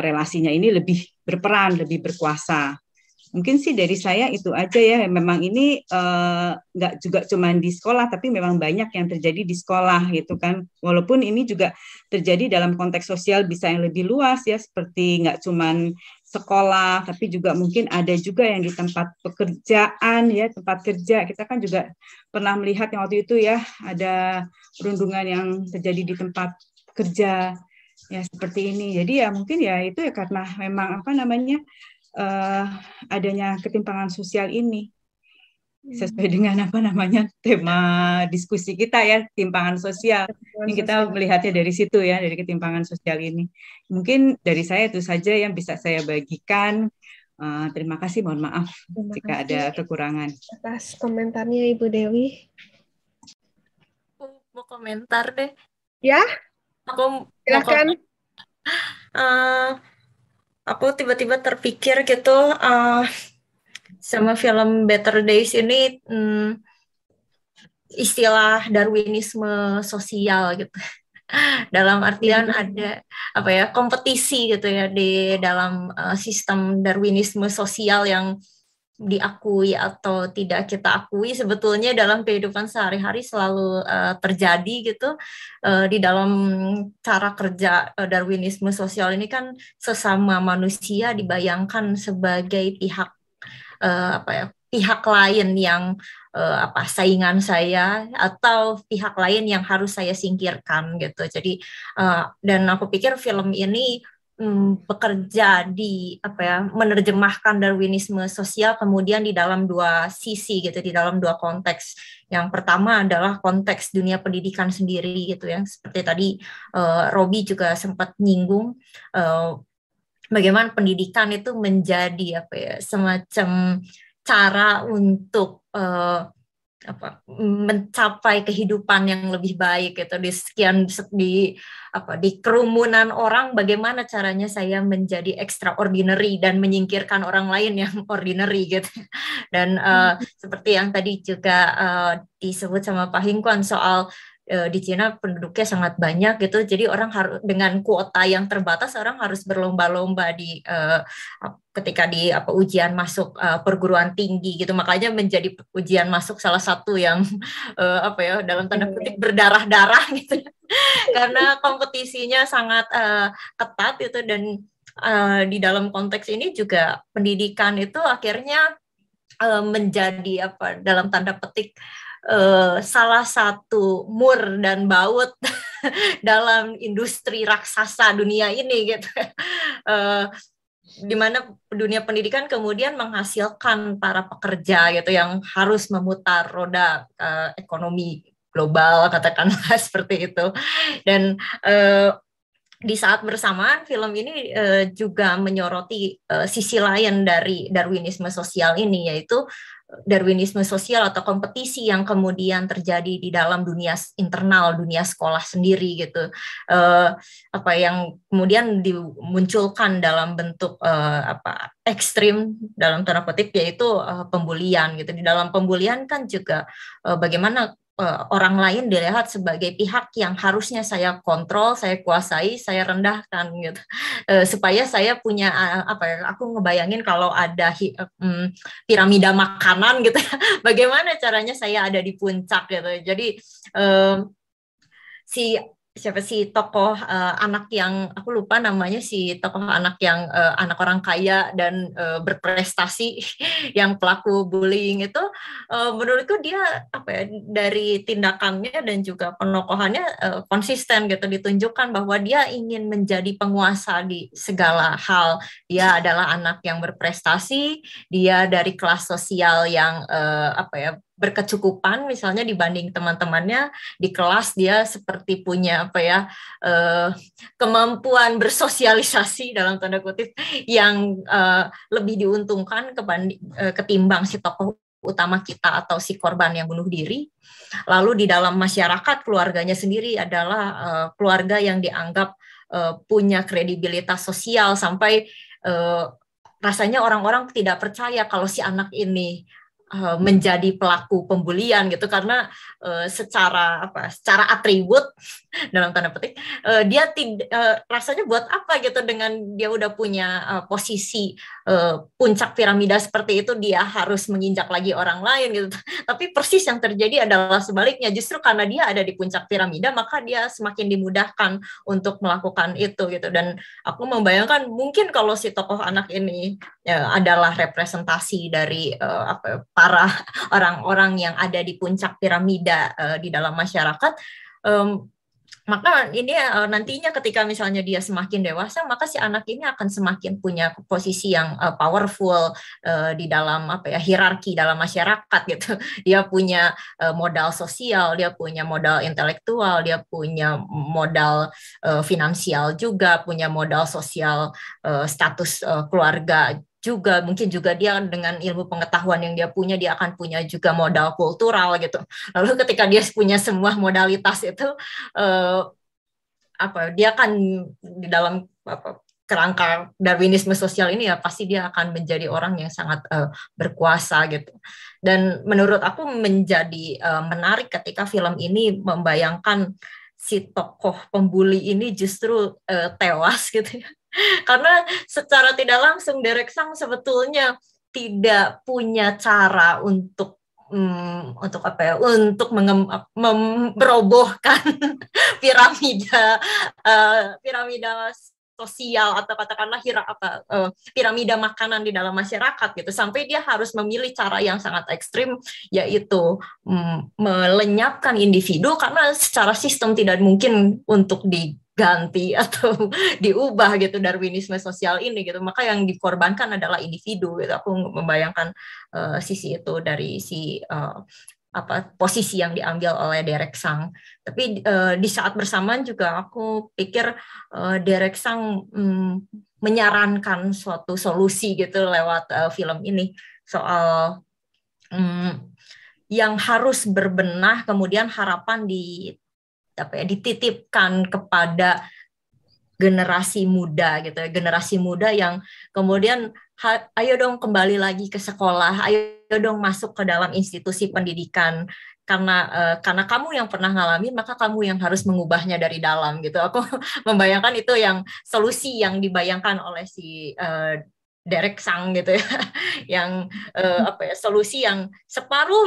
relasinya ini lebih berperan, lebih berkuasa. Mungkin sih dari saya itu aja ya. Memang ini nggak juga cuma di sekolah, tapi memang banyak yang terjadi di sekolah gitu kan. Walaupun ini juga terjadi dalam konteks sosial bisa yang lebih luas ya, seperti nggak cuma sekolah, tapi juga mungkin ada juga yang di tempat pekerjaan ya, tempat kerja. Kita kan juga pernah melihat yang waktu itu ya, ada perundungan yang terjadi di tempat kerja ya, seperti ini. Jadi ya mungkin ya itu ya karena memang adanya ketimpangan sosial ini, sesuai dengan tema diskusi kita ya, ketimpangan sosial. Ini kita melihatnya dari situ ya, dari ketimpangan sosial ini. Mungkin dari saya itu saja yang bisa saya bagikan. Terima kasih, mohon maaf jika ada kekurangan. Atas komentarnya Ibu Dewi. Aku mau komentar deh. Ya? Aku silakan. Aku tiba-tiba terpikir gitu sama film Better Days ini, istilah Darwinisme sosial gitu. Dalam artian ada kompetisi gitu ya di dalam sistem Darwinisme sosial yang diakui atau tidak kita akui, sebetulnya dalam kehidupan sehari-hari selalu terjadi gitu. Di dalam cara kerja Darwinisme sosial ini kan sesama manusia dibayangkan sebagai pihak lain yang saingan saya, atau pihak lain yang harus saya singkirkan gitu. Jadi dan aku pikir film ini bekerja di menerjemahkan Darwinisme sosial kemudian di dalam dua sisi gitu, di dalam dua konteks. Yang pertama adalah konteks dunia pendidikan sendiri gitu ya, seperti tadi Robi juga sempat nyinggung bagaimana pendidikan itu menjadi semacam cara untuk mencapai kehidupan yang lebih baik gitu, di kerumunan orang, bagaimana caranya saya menjadi extraordinary dan menyingkirkan orang lain yang ordinary gitu. Dan seperti yang tadi juga disebut sama Pak Hingkwan soal di Cina penduduknya sangat banyak gitu, jadi orang harus dengan kuota yang terbatas, orang harus berlomba-lomba ketika di ujian masuk perguruan tinggi gitu, makanya menjadi ujian masuk salah satu yang dalam tanda kutip berdarah-darah gitu, karena kompetisinya sangat ketat gitu. Dan di dalam konteks ini juga pendidikan itu akhirnya menjadi dalam tanda petik salah satu mur dan baut dalam industri raksasa dunia ini gitu, di mana dunia pendidikan kemudian menghasilkan para pekerja gitu yang harus memutar roda ekonomi global, katakanlah seperti itu. Dan di saat bersamaan film ini juga menyoroti sisi lain dari Darwinisme sosial ini, yaitu Darwinisme sosial atau kompetisi yang kemudian terjadi di dalam dunia internal, dunia sekolah sendiri gitu, yang kemudian dimunculkan dalam bentuk ekstrim dalam tanda kutip, yaitu pembulian gitu. Di dalam pembulian kan juga bagaimana orang lain dilihat sebagai pihak yang harusnya saya kontrol, saya kuasai, saya rendahkan gitu, supaya saya punya aku ngebayangin kalau ada piramida makanan gitu, bagaimana caranya saya ada di puncak gitu. Jadi siapa sih tokoh anak yang aku lupa namanya, si tokoh anak yang anak orang kaya dan berprestasi yang pelaku bullying itu, menurutku dia dari tindakannya dan juga penokohannya konsisten gitu, ditunjukkan bahwa dia ingin menjadi penguasa di segala hal. Dia adalah anak yang berprestasi, dia dari kelas sosial yang berkecukupan misalnya dibanding teman-temannya di kelas, dia seperti punya kemampuan bersosialisasi dalam tanda kutip yang lebih diuntungkan ketimbang si tokoh utama kita atau si korban yang bunuh diri. Lalu di dalam masyarakat, keluarganya sendiri adalah keluarga yang dianggap punya kredibilitas sosial sampai rasanya orang-orang tidak percaya kalau si anak ini menjadi pelaku pembulian gitu, karena secara atribut dalam tanda petik dia rasanya buat apa gitu, dengan dia udah punya posisi puncak piramida seperti itu, dia harus menginjak lagi orang lain gitu. Tapi persis yang terjadi adalah sebaliknya, justru karena dia ada di puncak piramida maka dia semakin dimudahkan untuk melakukan itu gitu. Dan aku membayangkan mungkin kalau si tokoh anak ini adalah representasi dari para orang-orang yang ada di puncak piramida di dalam masyarakat, maka ini nantinya ketika misalnya dia semakin dewasa, maka si anak ini akan semakin punya posisi yang powerful di dalam hierarki dalam masyarakat gitu. Dia punya modal sosial, dia punya modal intelektual, dia punya modal finansial juga, punya modal sosial, status keluarga juga, mungkin juga dia dengan ilmu pengetahuan yang dia punya, dia akan punya juga modal kultural gitu. Lalu ketika dia punya semua modalitas itu, dia akan di dalam kerangka Darwinisme sosial ini ya pasti dia akan menjadi orang yang sangat berkuasa gitu. Dan menurut aku menjadi menarik ketika film ini membayangkan si tokoh pembuli ini justru tewas gitu ya. Memang secara tidak langsung Derek Sang sebetulnya tidak punya cara untuk merobohkan piramida sosial atau katakanlah piramida makanan di dalam masyarakat gitu, sampai dia harus memilih cara yang sangat ekstrim, yaitu melenyapkan individu karena secara sistem tidak mungkin untuk diganti atau diubah gitu Darwinisme sosial ini gitu. Maka yang dikorbankan adalah individu gitu. Aku membayangkan sisi itu dari posisi yang diambil oleh Derek Sang. Tapi di saat bersamaan juga aku pikir Derek Sang menyarankan suatu solusi gitu lewat film ini soal yang harus berbenah, kemudian harapan dititipkan kepada generasi muda gitu ya, generasi muda yang kemudian ayo dong kembali lagi ke sekolah, ayo dong masuk ke dalam institusi pendidikan karena kamu yang pernah ngalamin maka kamu yang harus mengubahnya dari dalam gitu. Aku membayangkan itu yang solusi yang dibayangkan oleh si Derek Sang gitu ya, yang solusi yang separuh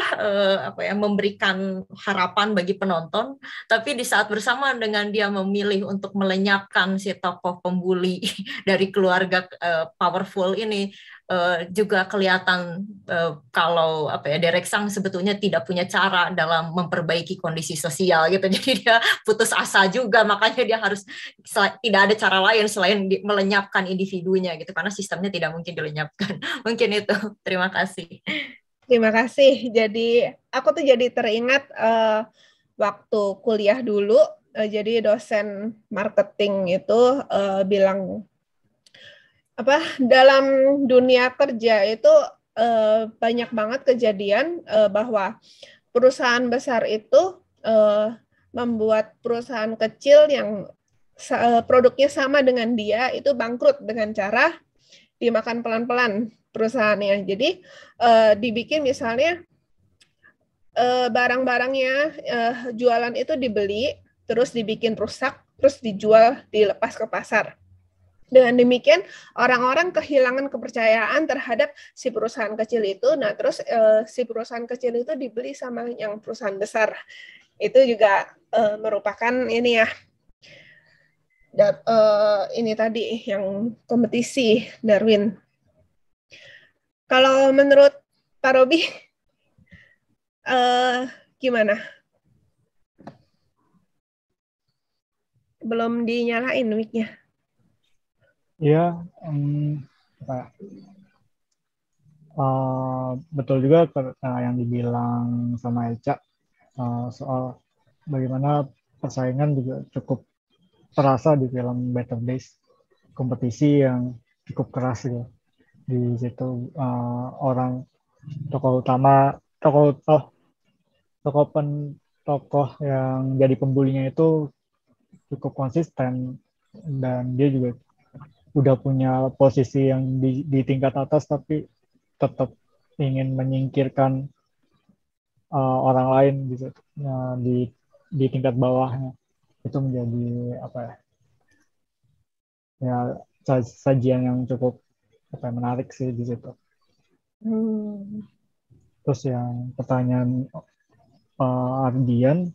memberikan harapan bagi penonton, tapi di saat bersamaan dengan dia memilih untuk melenyapkan si tokoh pembuli dari keluarga powerful ini, juga kelihatan kalau Derek Sang sebetulnya tidak punya cara dalam memperbaiki kondisi sosial gitu, jadi dia putus asa juga, makanya dia harus tidak ada cara lain selain melenyapkan individunya gitu, karena sistemnya tidak mungkin dilenyapkan. Mungkin itu. Terima kasih. Terima kasih. Jadi aku tuh jadi teringat waktu kuliah dulu, jadi dosen marketing itu bilang dalam dunia kerja itu banyak banget kejadian bahwa perusahaan besar itu membuat perusahaan kecil yang produknya sama dengan dia itu bangkrut dengan cara dimakan pelan-pelan perusahaannya. Jadi dibikin misalnya barang-barangnya jualan itu dibeli, terus dibikin rusak, terus dijual, dilepas ke pasar. Dengan demikian, orang-orang kehilangan kepercayaan terhadap si perusahaan kecil itu. Nah, terus si perusahaan kecil itu dibeli sama yang perusahaan besar. Itu juga merupakan ini ya, ini tadi yang kompetisi Darwin. Kalau menurut Pak Robi, gimana? Belum dinyalain mic-nya. Ya, betul juga yang dibilang sama Eca soal bagaimana persaingan juga cukup terasa di film Better Days, kompetisi yang cukup keras ya. Di situ orang tokoh utama, tokoh yang jadi pembulinya itu cukup konsisten dan dia juga udah punya posisi yang di tingkat atas tapi tetap ingin menyingkirkan orang lain gitu di tingkat bawahnya. Itu menjadi sajian yang cukup menarik sih di situ. Terus yang pertanyaan Ardian.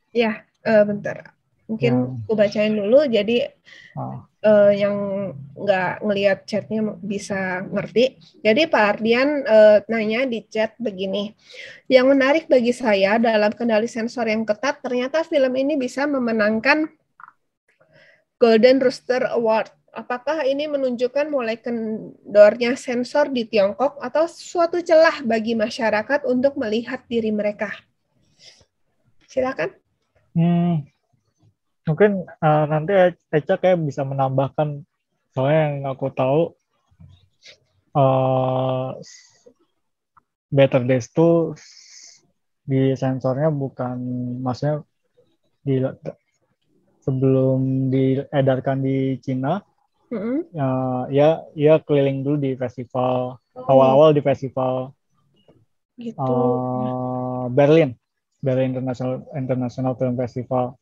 Ya, bentar. Mungkin aku bacain dulu, jadi yang nggak ngelihat chatnya bisa ngerti. Jadi Pak Ardian nanya di chat begini, yang menarik bagi saya dalam kendali sensor yang ketat, ternyata film ini bisa memenangkan Golden Rooster Award. Apakah ini menunjukkan mulai kendornya sensor di Tiongkok atau suatu celah bagi masyarakat untuk melihat diri mereka? Silakan. Mungkin nanti Eca kayak bisa menambahkan, soalnya yang aku tahu Better Days itu di sensornya bukan, maksudnya sebelum diedarkan di Cina, ya keliling dulu di festival, awal-awal di festival gitu. Berlin International Film Festival.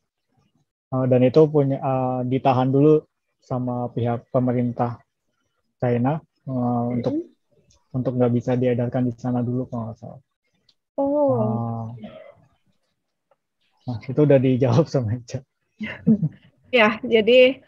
Dan itu ditahan dulu sama pihak pemerintah China untuk nggak bisa diedarkan di sana dulu kalau nggak salah. Nah itu udah dijawab sama Eca. Ya, jadi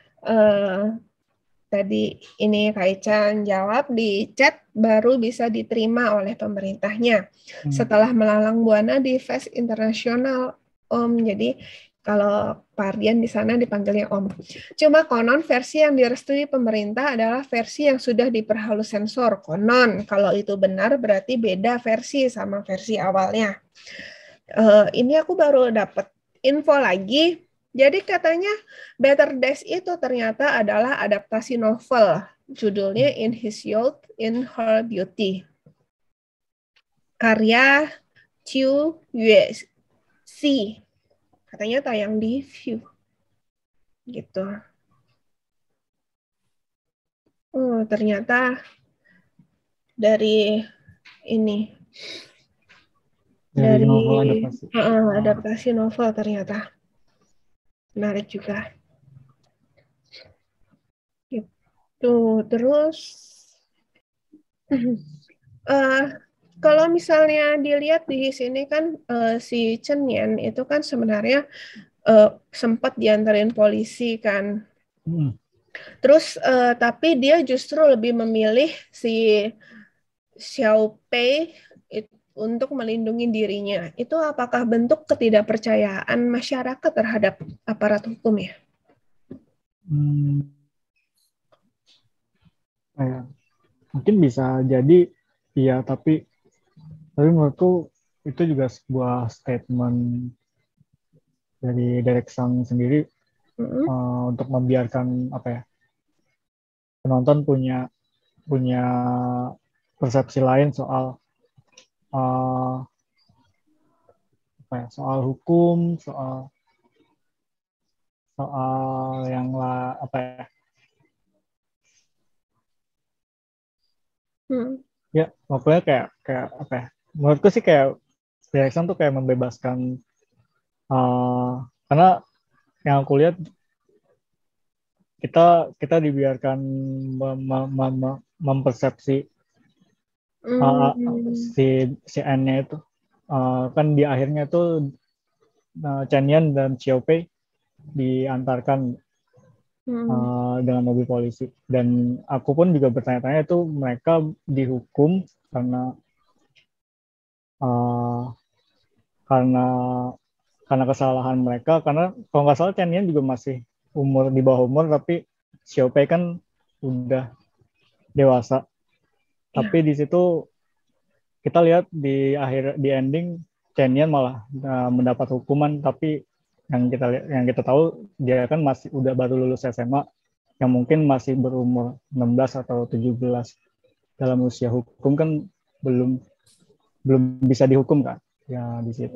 tadi ini Kak Eca jawab di chat baru bisa diterima oleh pemerintahnya setelah melalang buana di Fest Internasional Om. Jadi Kalau Pardian di sana dipanggilnya Om. Cuma konon versi yang direstui pemerintah adalah versi yang sudah diperhalus sensor. Konon, kalau itu benar berarti beda versi sama versi awalnya. Ini aku baru dapat info lagi. Jadi katanya Better Days itu ternyata adalah adaptasi novel. Judulnya In His Youth, In Her Beauty. Karya Chiu Yue-si. Katanya tayang di View. Gitu. Ternyata dari ini. Dari novel adaptasi novel ternyata. Menarik juga. Gitu. Terus kalau misalnya dilihat di sini kan si Chen Yan itu kan sebenarnya sempat diantarin polisi kan. Terus tapi dia justru lebih memilih si Xiao Pei untuk melindungi dirinya. Itu apakah bentuk ketidakpercayaan masyarakat terhadap aparat hukum ya? Mungkin bisa jadi iya, tapi menurutku itu juga sebuah statement dari Derek Sang sendiri untuk membiarkan penonton punya persepsi lain soal soal hukum, soal yang ya, pokoknya kayak menurutku sih kayak Jackson tuh kayak membebaskan karena yang aku lihat kita dibiarkan mempersepsi si N-nya itu kan di akhirnya itu Chen Yan dan Xiao Pei diantarkan dengan mobil polisi, dan aku pun juga bertanya-tanya itu mereka dihukum karena kesalahan mereka, karena kalau nggak salah Chen Yan juga masih di bawah umur, tapi Xiao Pei kan udah dewasa. Tapi di situ kita lihat di ending Chen Yan malah mendapat hukuman, tapi yang kita tahu dia kan udah baru lulus SMA, yang mungkin masih berumur 16 atau 17. Dalam usia hukum kan belum bisa dihukum kan ya di situ.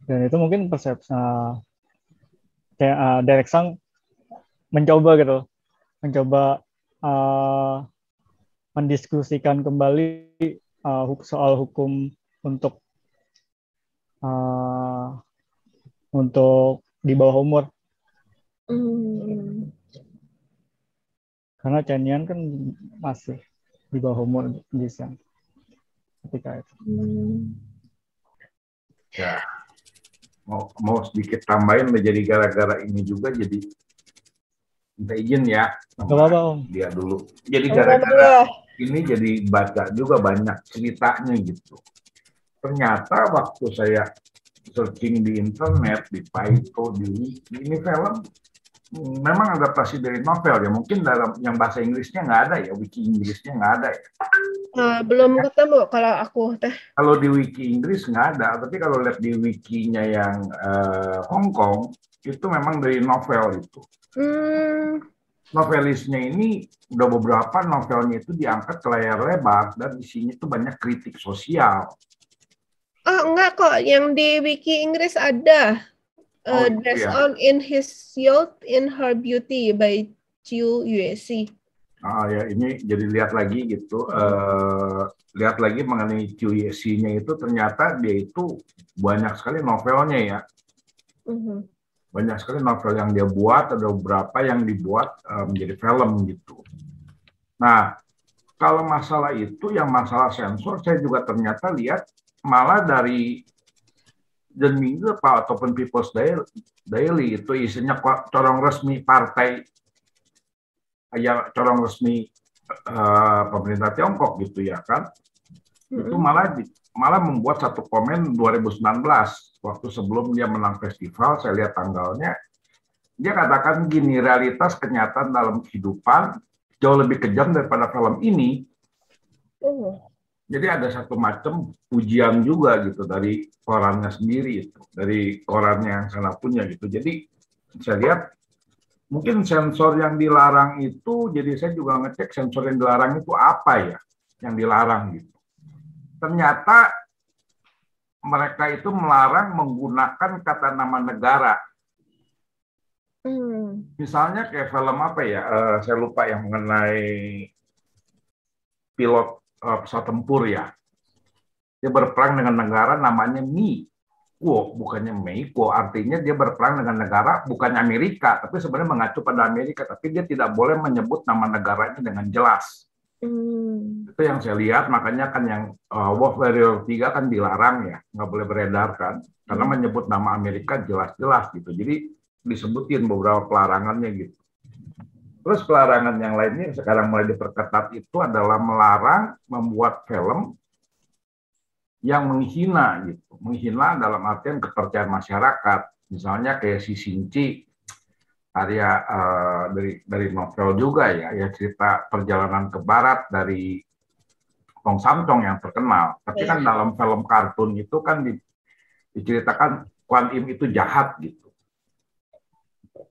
Dan itu mungkin persepsi kayak Derek Sang mencoba mendiskusikan kembali soal hukum untuk di bawah umur. Karena Chen Yan kan masih di bawah umur bisa ketika itu. Ya, mau sedikit tambahin menjadi gara-gara ini juga jadi minta izin ya sama dia dulu. Jadi gara-gara ini jadi baca juga banyak ceritanya gitu. Ternyata waktu saya searching di internet, di Paito, di Wiki, ini film memang adaptasi dari novel ya. Mungkin dalam yang bahasa Inggrisnya nggak ada ya, Wiki Inggrisnya nggak ada ya. Belum ketemu kalau aku teh. Kalau di Wiki Inggris nggak ada, tapi kalau lihat di Wikinya yang Hong Kong, itu memang dari novel itu. Novelisnya ini udah beberapa novelnya itu diangkat ke layar lebar dan isinya itu banyak kritik sosial. Enggak kok, yang di Wiki Inggris ada. Dressed on In His Youth, In Her Beauty by Chiu Yue-si. Ya, ini jadi lihat lagi gitu. Lihat lagi mengenai Chiu Yue-si-nya itu, ternyata dia itu banyak sekali novelnya ya. Banyak sekali novel yang dia buat, ada beberapa yang dibuat menjadi film gitu. Nah, kalau masalah itu, yang masalah sensor, saya juga ternyata lihat malah dari The Minggu ataupun People's Daily itu isinya corong resmi partai, ya corong resmi pemerintah Tiongkok gitu ya kan. Itu malah membuat satu komen 2019 waktu sebelum dia menang festival, saya lihat tanggalnya, dia katakan gini, realitas kenyataan dalam kehidupan jauh lebih kejam daripada film ini. Jadi ada satu macam pujian juga gitu dari korannya sendiri itu, dari korannya yang sana punya gitu. Jadi saya lihat mungkin sensor yang dilarang itu, jadi saya juga ngecek sensor yang dilarang itu apa ya, yang dilarang gitu. Ternyata mereka itu melarang menggunakan kata nama negara. Misalnya kayak film apa ya, saya lupa yang mengenai pilot pesawat tempur ya. Dia berperang dengan negara namanya Meiko, bukannya Meiko. Artinya dia berperang dengan negara bukannya Amerika, tapi sebenarnya mengacu pada Amerika. Tapi dia tidak boleh menyebut nama negaranya dengan jelas. Itu yang saya lihat, makanya kan yang Wolf Warrior 3 kan dilarang ya, nggak boleh beredar kan, karena menyebut nama Amerika jelas-jelas gitu. Jadi disebutin beberapa pelarangannya gitu. Terus pelarangan yang lainnya yang sekarang mulai diperketat itu adalah melarang membuat film yang menghina gitu. Menghina dalam artian kepercayaan masyarakat. Misalnya kayak si Sinci, karya dari novel juga ya cerita perjalanan ke barat dari Tong Samcong yang terkenal. Tapi kan dalam film kartun itu kan diceritakan Kuan Im itu jahat gitu.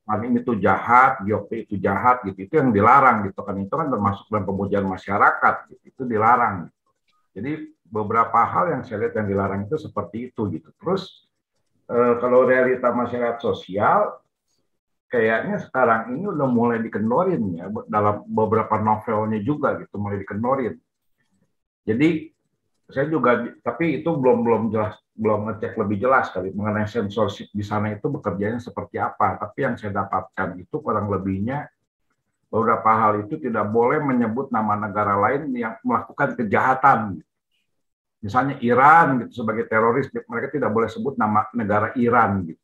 Kuan Im itu jahat, Gyokpe itu jahat gitu. Itu yang dilarang gitu kan. Itu kan termasuk dalam pemujaan masyarakat gitu. Itu dilarang. Gitu. Jadi beberapa hal yang saya lihat yang dilarang itu seperti itu gitu. Terus kalau realita masyarakat sosial kayaknya sekarang ini udah mulai dikendorin ya, dalam beberapa novelnya juga gitu mulai dikendorin. Jadi saya juga, tapi itu belum jelas, belum ngecek lebih jelas kali mengenai sensorship di sana itu bekerjanya seperti apa. Tapi yang saya dapatkan itu kurang lebihnya beberapa hal itu tidak boleh menyebut nama negara lain yang melakukan kejahatan. Misalnya Iran gitu sebagai teroris, mereka tidak boleh sebut nama negara Iran gitu.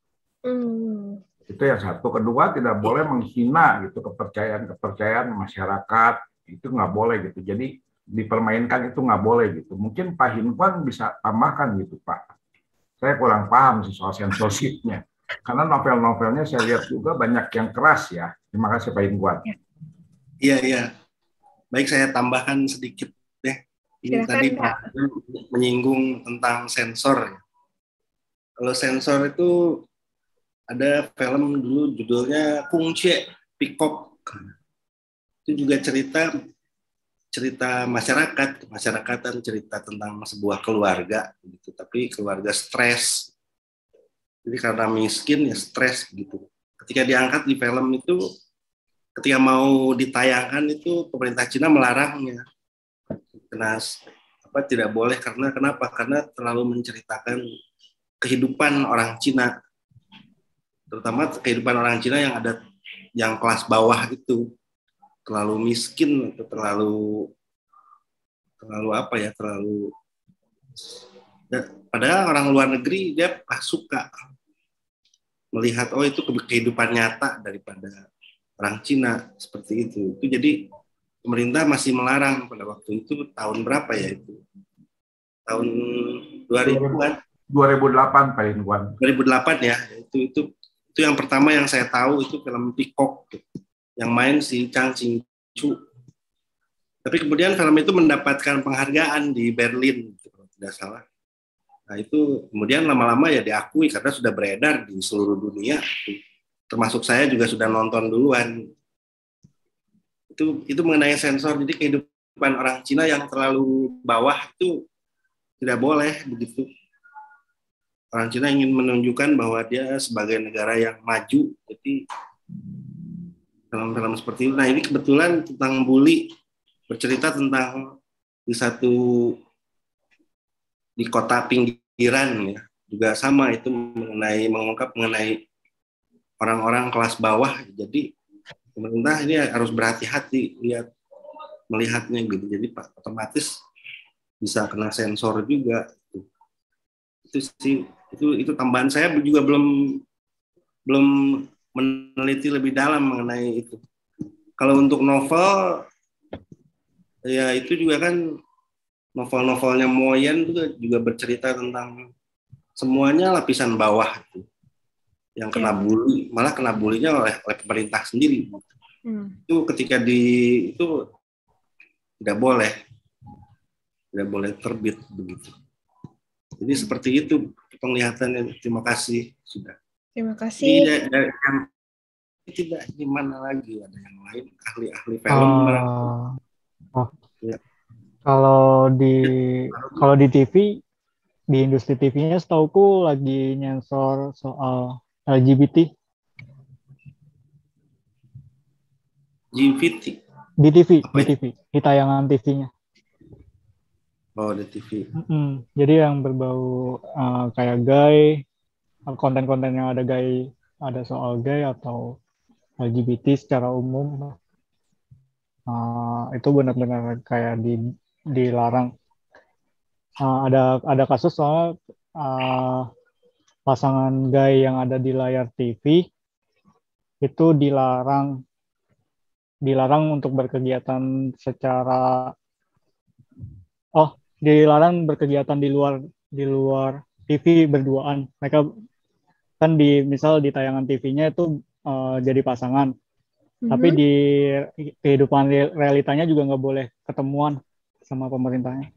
Itu yang satu. Kedua, tidak boleh menghina gitu kepercayaan masyarakat, itu nggak boleh gitu. Jadi dipermainkan itu nggak boleh gitu. Mungkin Pak Hinquan bisa tambahkan gitu Pak. Saya kurang paham sih soal sensorshipnya. Karena novel-novelnya saya lihat juga banyak yang keras ya. Terima kasih Pak Hinquan. Iya. Baik, saya tambahkan sedikit deh. Ini tadi Pak menyinggung tentang sensor. Kalau sensor itu ada film dulu judulnya Kung Che Peacock. Itu juga cerita masyarakatan, cerita tentang sebuah keluarga gitu. Tapi keluarga stres. Jadi karena miskin ya stres gitu. Ketika diangkat di film itu, ketika mau ditayangkan itu pemerintah Cina melarangnya. Karena tidak boleh, kenapa? Karena terlalu menceritakan kehidupan orang Cina. Terutama kehidupan orang Cina yang kelas bawah itu terlalu miskin atau terlalu padahal orang luar negeri dia suka melihat itu kehidupan nyata daripada orang Cina seperti itu. Itu jadi pemerintah masih melarang pada waktu itu tahun berapa ya itu? Tahun 2000-an. 2008 Pak Hinquan. 2008 ya. Itu yang pertama yang saya tahu itu film Peacock yang main si Chang Ching-chu. Tapi kemudian film itu mendapatkan penghargaan di Berlin kalau tidak salah. Nah itu kemudian lama-lama ya diakui karena sudah beredar di seluruh dunia. Termasuk saya juga sudah nonton duluan. Itu mengenai sensor. Jadi kehidupan orang Cina yang terlalu bawah itu tidak boleh begitu. Orang Cina ingin menunjukkan bahwa dia sebagai negara yang maju. Jadi film-film seperti itu. Nah ini kebetulan tentang bully, bercerita tentang di kota pinggiran ya, juga sama itu mengungkap mengenai orang-orang kelas bawah. Jadi pemerintah ini harus berhati-hati melihatnya gitu. Jadi otomatis bisa kena sensor juga. Itu tambahan saya juga belum meneliti lebih dalam mengenai itu. Kalau untuk novel ya itu juga kan novel-novelnya Mo Yan juga bercerita tentang semuanya lapisan bawah itu yang kena bully, malah kena bulinya oleh pemerintah sendiri. Itu ketika itu tidak boleh terbit begitu. Jadi seperti itu penglihatannya. Terima kasih sudah. Terima kasih. Tidak di mana lagi ada yang lain ahli film. Ya. Kalau di TV, di industri TV-nya setauku lagi nyensor soal LGBT. Di TV, di tayangan TV-nya. Oh, di TV. Jadi yang berbau kayak gay, konten-konten yang ada soal gay atau LGBT secara umum, itu benar-benar kayak dilarang. Ada kasus soal pasangan gay yang ada di layar TV itu dilarang untuk berkegiatan dilarang berkegiatan di luar TV berduaan. Mereka kan misal di tayangan TV-nya itu jadi pasangan, tapi di kehidupan realitanya juga nggak boleh ketemuan sama pemerintahnya.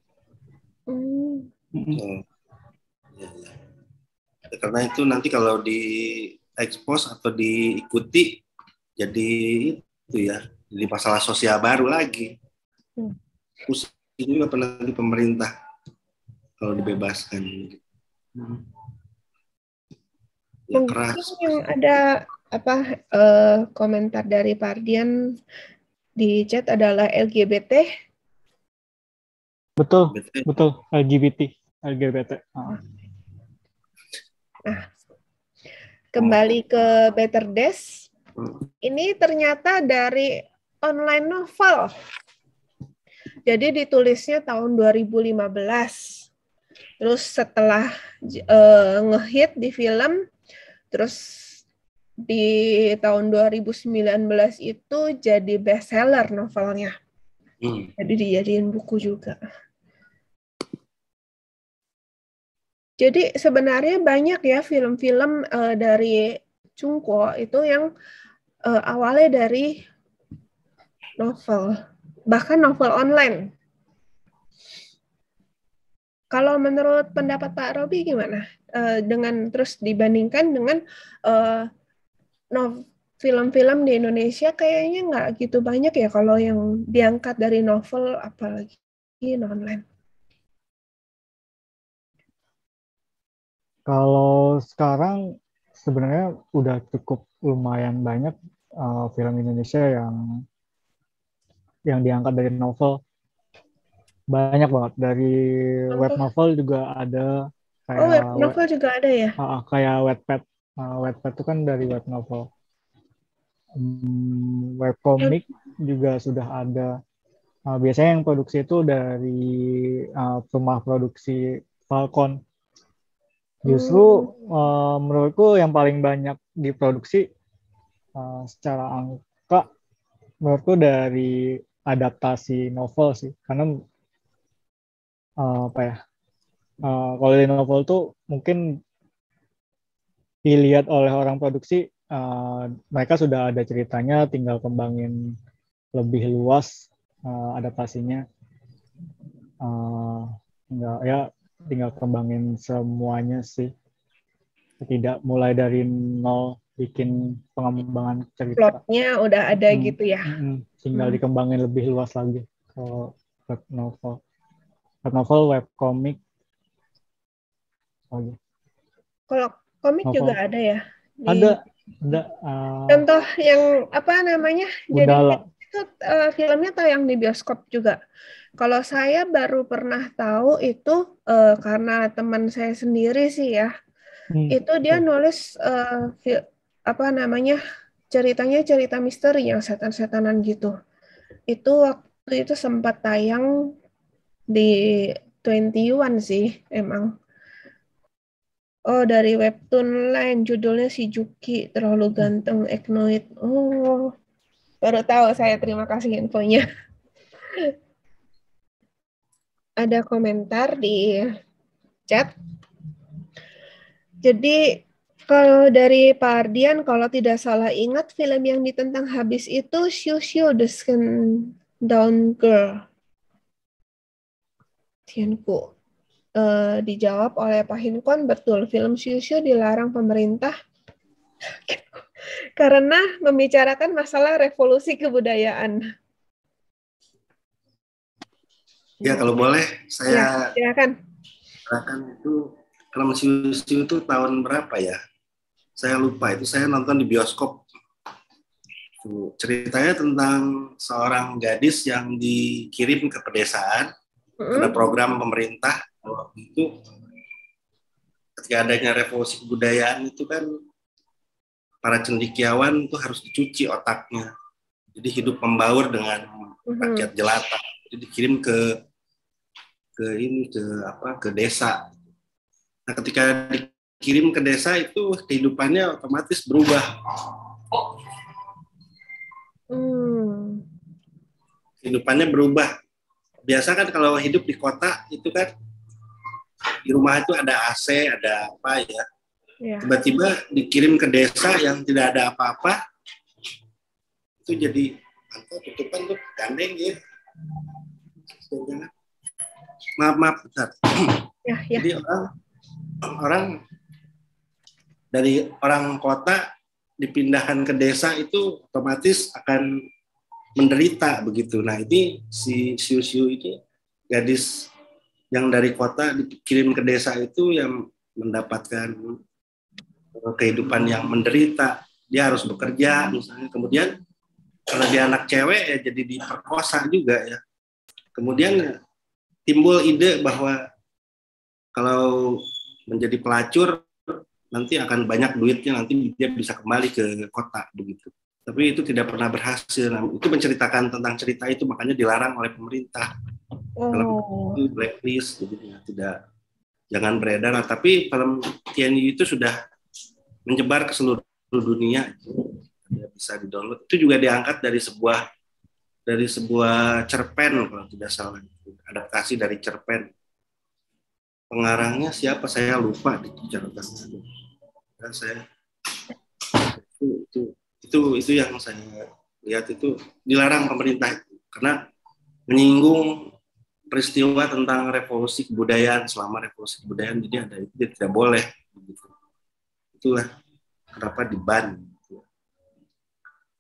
Karena itu nanti kalau di expose atau diikuti jadi itu ya, jadi masalah sosial baru lagi. Pusing juga penanti pemerintah kalau dibebaskan. Ya, keras. Yang ada komentar dari Pardian di chat adalah LGBT. Betul LGBT. Nah, kembali ke Better Days. Ini ternyata dari online novel. Jadi ditulisnya tahun 2015. Terus setelah ngehit di film, terus di tahun 2019 itu jadi bestseller novelnya. Jadi dijadiin buku juga. Jadi sebenarnya banyak ya film-film dari Cungko itu yang awalnya dari novel, bahkan novel online. Kalau menurut pendapat Pak Robi gimana? Dengan terus dibandingkan dengan film-film di Indonesia kayaknya nggak gitu banyak ya kalau yang diangkat dari novel, apalagi online. Kalau sekarang sebenarnya udah cukup lumayan banyak film Indonesia yang diangkat dari novel. Banyak banget. Dari web novel juga ada. Web novel juga ada ya? Kayak Wattpad. Wattpad itu kan dari web novel. Webcomic juga sudah ada. Biasanya yang produksi itu dari rumah produksi Falcon. Justru menurutku yang paling banyak diproduksi secara angka menurutku dari adaptasi novel sih, karena kalau di novel tuh mungkin dilihat oleh orang produksi mereka sudah ada ceritanya, tinggal kembangin lebih luas adaptasinya, tinggal kembangin semuanya sih, tidak mulai dari nol bikin pengembangan cerita. Plotnya udah ada gitu ya. Tinggal dikembangin lebih luas lagi. Kalau web novel, web komik. Kalau komik novel juga ada ya? Ada. Contoh yang apa namanya? Gundala. Jadi itu filmnya tayang di bioskop juga. Kalau saya baru pernah tahu itu karena teman saya sendiri sih ya. Itu dia nulis ceritanya cerita misteri yang setan-setanan gitu. Itu waktu itu sempat tayang di 21 sih emang. Oh, dari webtoon lain judulnya si Juki, terlalu ganteng, Eknoid. Oh, baru tahu saya, terima kasih infonya. Ada komentar di chat. Jadi kalau dari Pak Ardian, kalau tidak salah ingat, film yang ditentang habis itu Xiu Xiu The Down Girl. Tianku. Dijawab oleh Pak Hinkon, betul, film Xiu Xiu dilarang pemerintah karena membicarakan masalah revolusi kebudayaan. Ya, kalau boleh saya silakan. Itu film Xiu-Xiu itu tahun berapa ya? Saya lupa, itu saya nonton di bioskop. Ceritanya tentang seorang gadis yang dikirim ke pedesaan. Ada program pemerintah waktu itu, ketika adanya revolusi kebudayaan itu kan para cendekiawan itu harus dicuci otaknya, jadi hidup membaur dengan rakyat jelata. Jadi dikirim ke desa. Nah, ketika dikirim ke desa itu kehidupannya otomatis berubah. Kehidupannya berubah. Biasa kan kalau hidup di kota itu kan di rumah itu ada AC, ada apa ya. Tiba-tiba dikirim ke desa yang tidak ada apa-apa, itu jadi tutupan tuh gandeng ya. Maaf, bentar. Jadi orang dari orang kota dipindahkan ke desa itu otomatis akan menderita begitu. Nah, ini si Xiu-Xiu ini gadis yang dari kota dikirim ke desa itu yang mendapatkan kehidupan yang menderita. Dia harus bekerja misalnya, kemudian karena dia anak cewek ya jadi diperkosa juga ya. Kemudian timbul ide bahwa kalau menjadi pelacur nanti akan banyak duitnya, nanti dia bisa kembali ke kota begitu. Tapi itu tidak pernah berhasil. Nah, itu menceritakan tentang cerita itu, makanya dilarang oleh pemerintah. Kalau itu blacklist, jadi jangan beredar. Nah, tapi film Tianyu itu sudah menyebar ke seluruh dunia, bisa di-download. Itu juga diangkat dari sebuah cerpen kalau tidak salah, adaptasi dari cerpen. Pengarangnya siapa saya lupa di catatan. Dan saya itu yang saya lihat itu dilarang pemerintah karena menyinggung peristiwa tentang revolusi kebudayaan. Selama revolusi kebudayaan jadi ada itu dia tidak boleh begitu. Itulah kenapa di-ban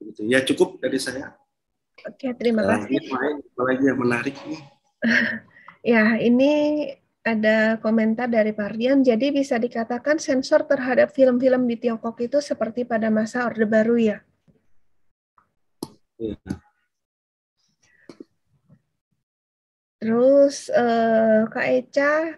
gitu. Ya cukup dari saya. Oke, terima kasih. Apalagi yang menarik nih. Ya, ini ada komentar dari Pardian. Jadi bisa dikatakan sensor terhadap film-film di Tiongkok itu seperti pada masa Orde Baru ya? Ya. Terus Kak Eca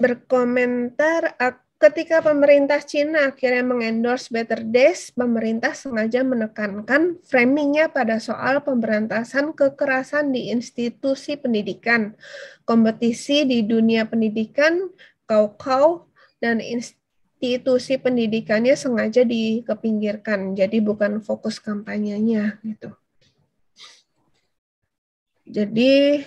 berkomentar, ketika pemerintah Cina akhirnya mengendorse Better Days, pemerintah sengaja menekankan framingnya pada soal pemberantasan kekerasan di institusi pendidikan, kompetisi di dunia pendidikan, kau-kau, dan institusi pendidikannya sengaja dikepinggirkan, jadi bukan fokus kampanyenya gitu. Jadi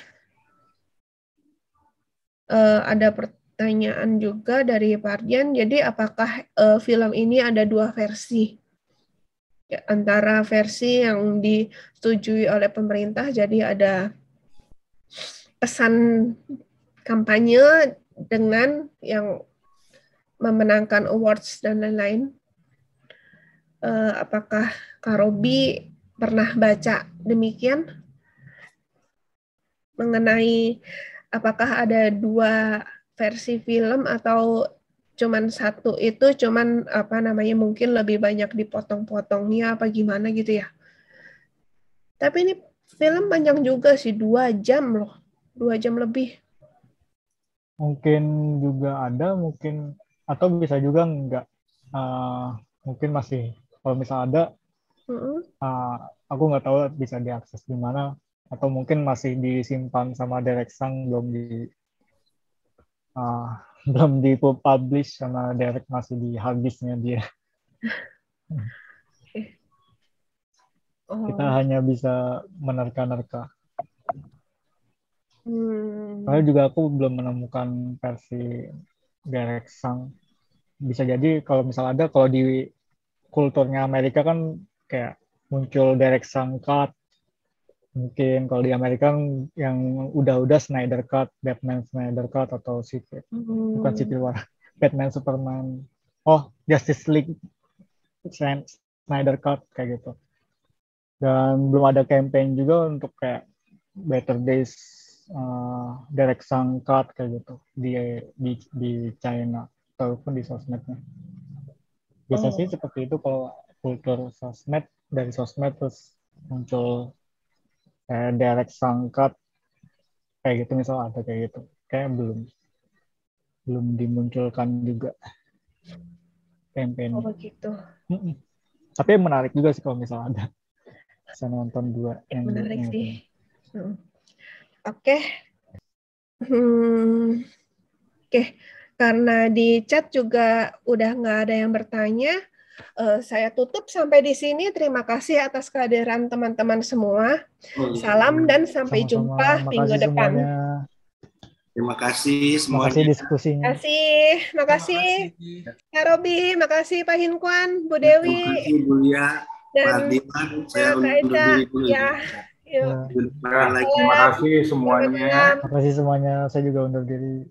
ada pertanyaan juga dari Pardian, jadi apakah film ini ada dua versi? Ya, antara versi yang disetujui oleh pemerintah, jadi ada pesan kampanye dengan yang memenangkan awards dan lain-lain. Apakah Kak Robi pernah baca demikian? Mengenai apakah ada dua versi film atau cuman satu itu cuman mungkin lebih banyak dipotong-potongnya apa gimana gitu ya. Tapi ini film panjang juga sih, 2 jam loh. 2 jam lebih. Mungkin juga ada, mungkin atau bisa juga enggak. Mungkin masih, kalau misalnya ada, aku nggak tahu bisa diakses di mana, atau mungkin masih disimpan sama Derek Sang, belum di-publish sama Derek, masih di harddisknya dia. Kita hanya bisa menerka-nerka. Saya juga aku belum menemukan versi Derek Sang. Bisa jadi kalau misal ada, kalau di kulturnya Amerika kan kayak muncul Derek Sang cut. Mungkin kalau di Amerika yang udah Snyder Cut, Batman Snyder Cut atau bukan Civil War, Batman Superman, Justice League Snyder Cut kayak gitu. Dan belum ada campaign juga untuk kayak Better Days Derek Sang Cut kayak gitu di China ataupun di sosmednya. Biasanya sih seperti itu kalau kultur sosmed, dari sosmed terus muncul Derek Sang Cut kayak gitu, misal ada kayak gitu. Kayak belum dimunculkan juga campaign. Begitu. Tapi menarik juga sih kalau misal ada. Bisa nonton dua yang menarik sih. Oke. Oke, karena di chat juga udah nggak ada yang bertanya, saya tutup sampai di sini. Terima kasih atas kehadiran teman-teman semua. Salam dan sampai jumpa minggu depan. Semuanya. Terima kasih semuanya. Terima kasih diskusinya. Terima kasih Kak Robi, makasih Pak Hinquan, Bu Dewi. Terima kasih Bu Lia, Pak Diman. Saya undur diri dulu. Yuk. Terima kasih semuanya. Terima kasih semuanya. Saya juga undur diri.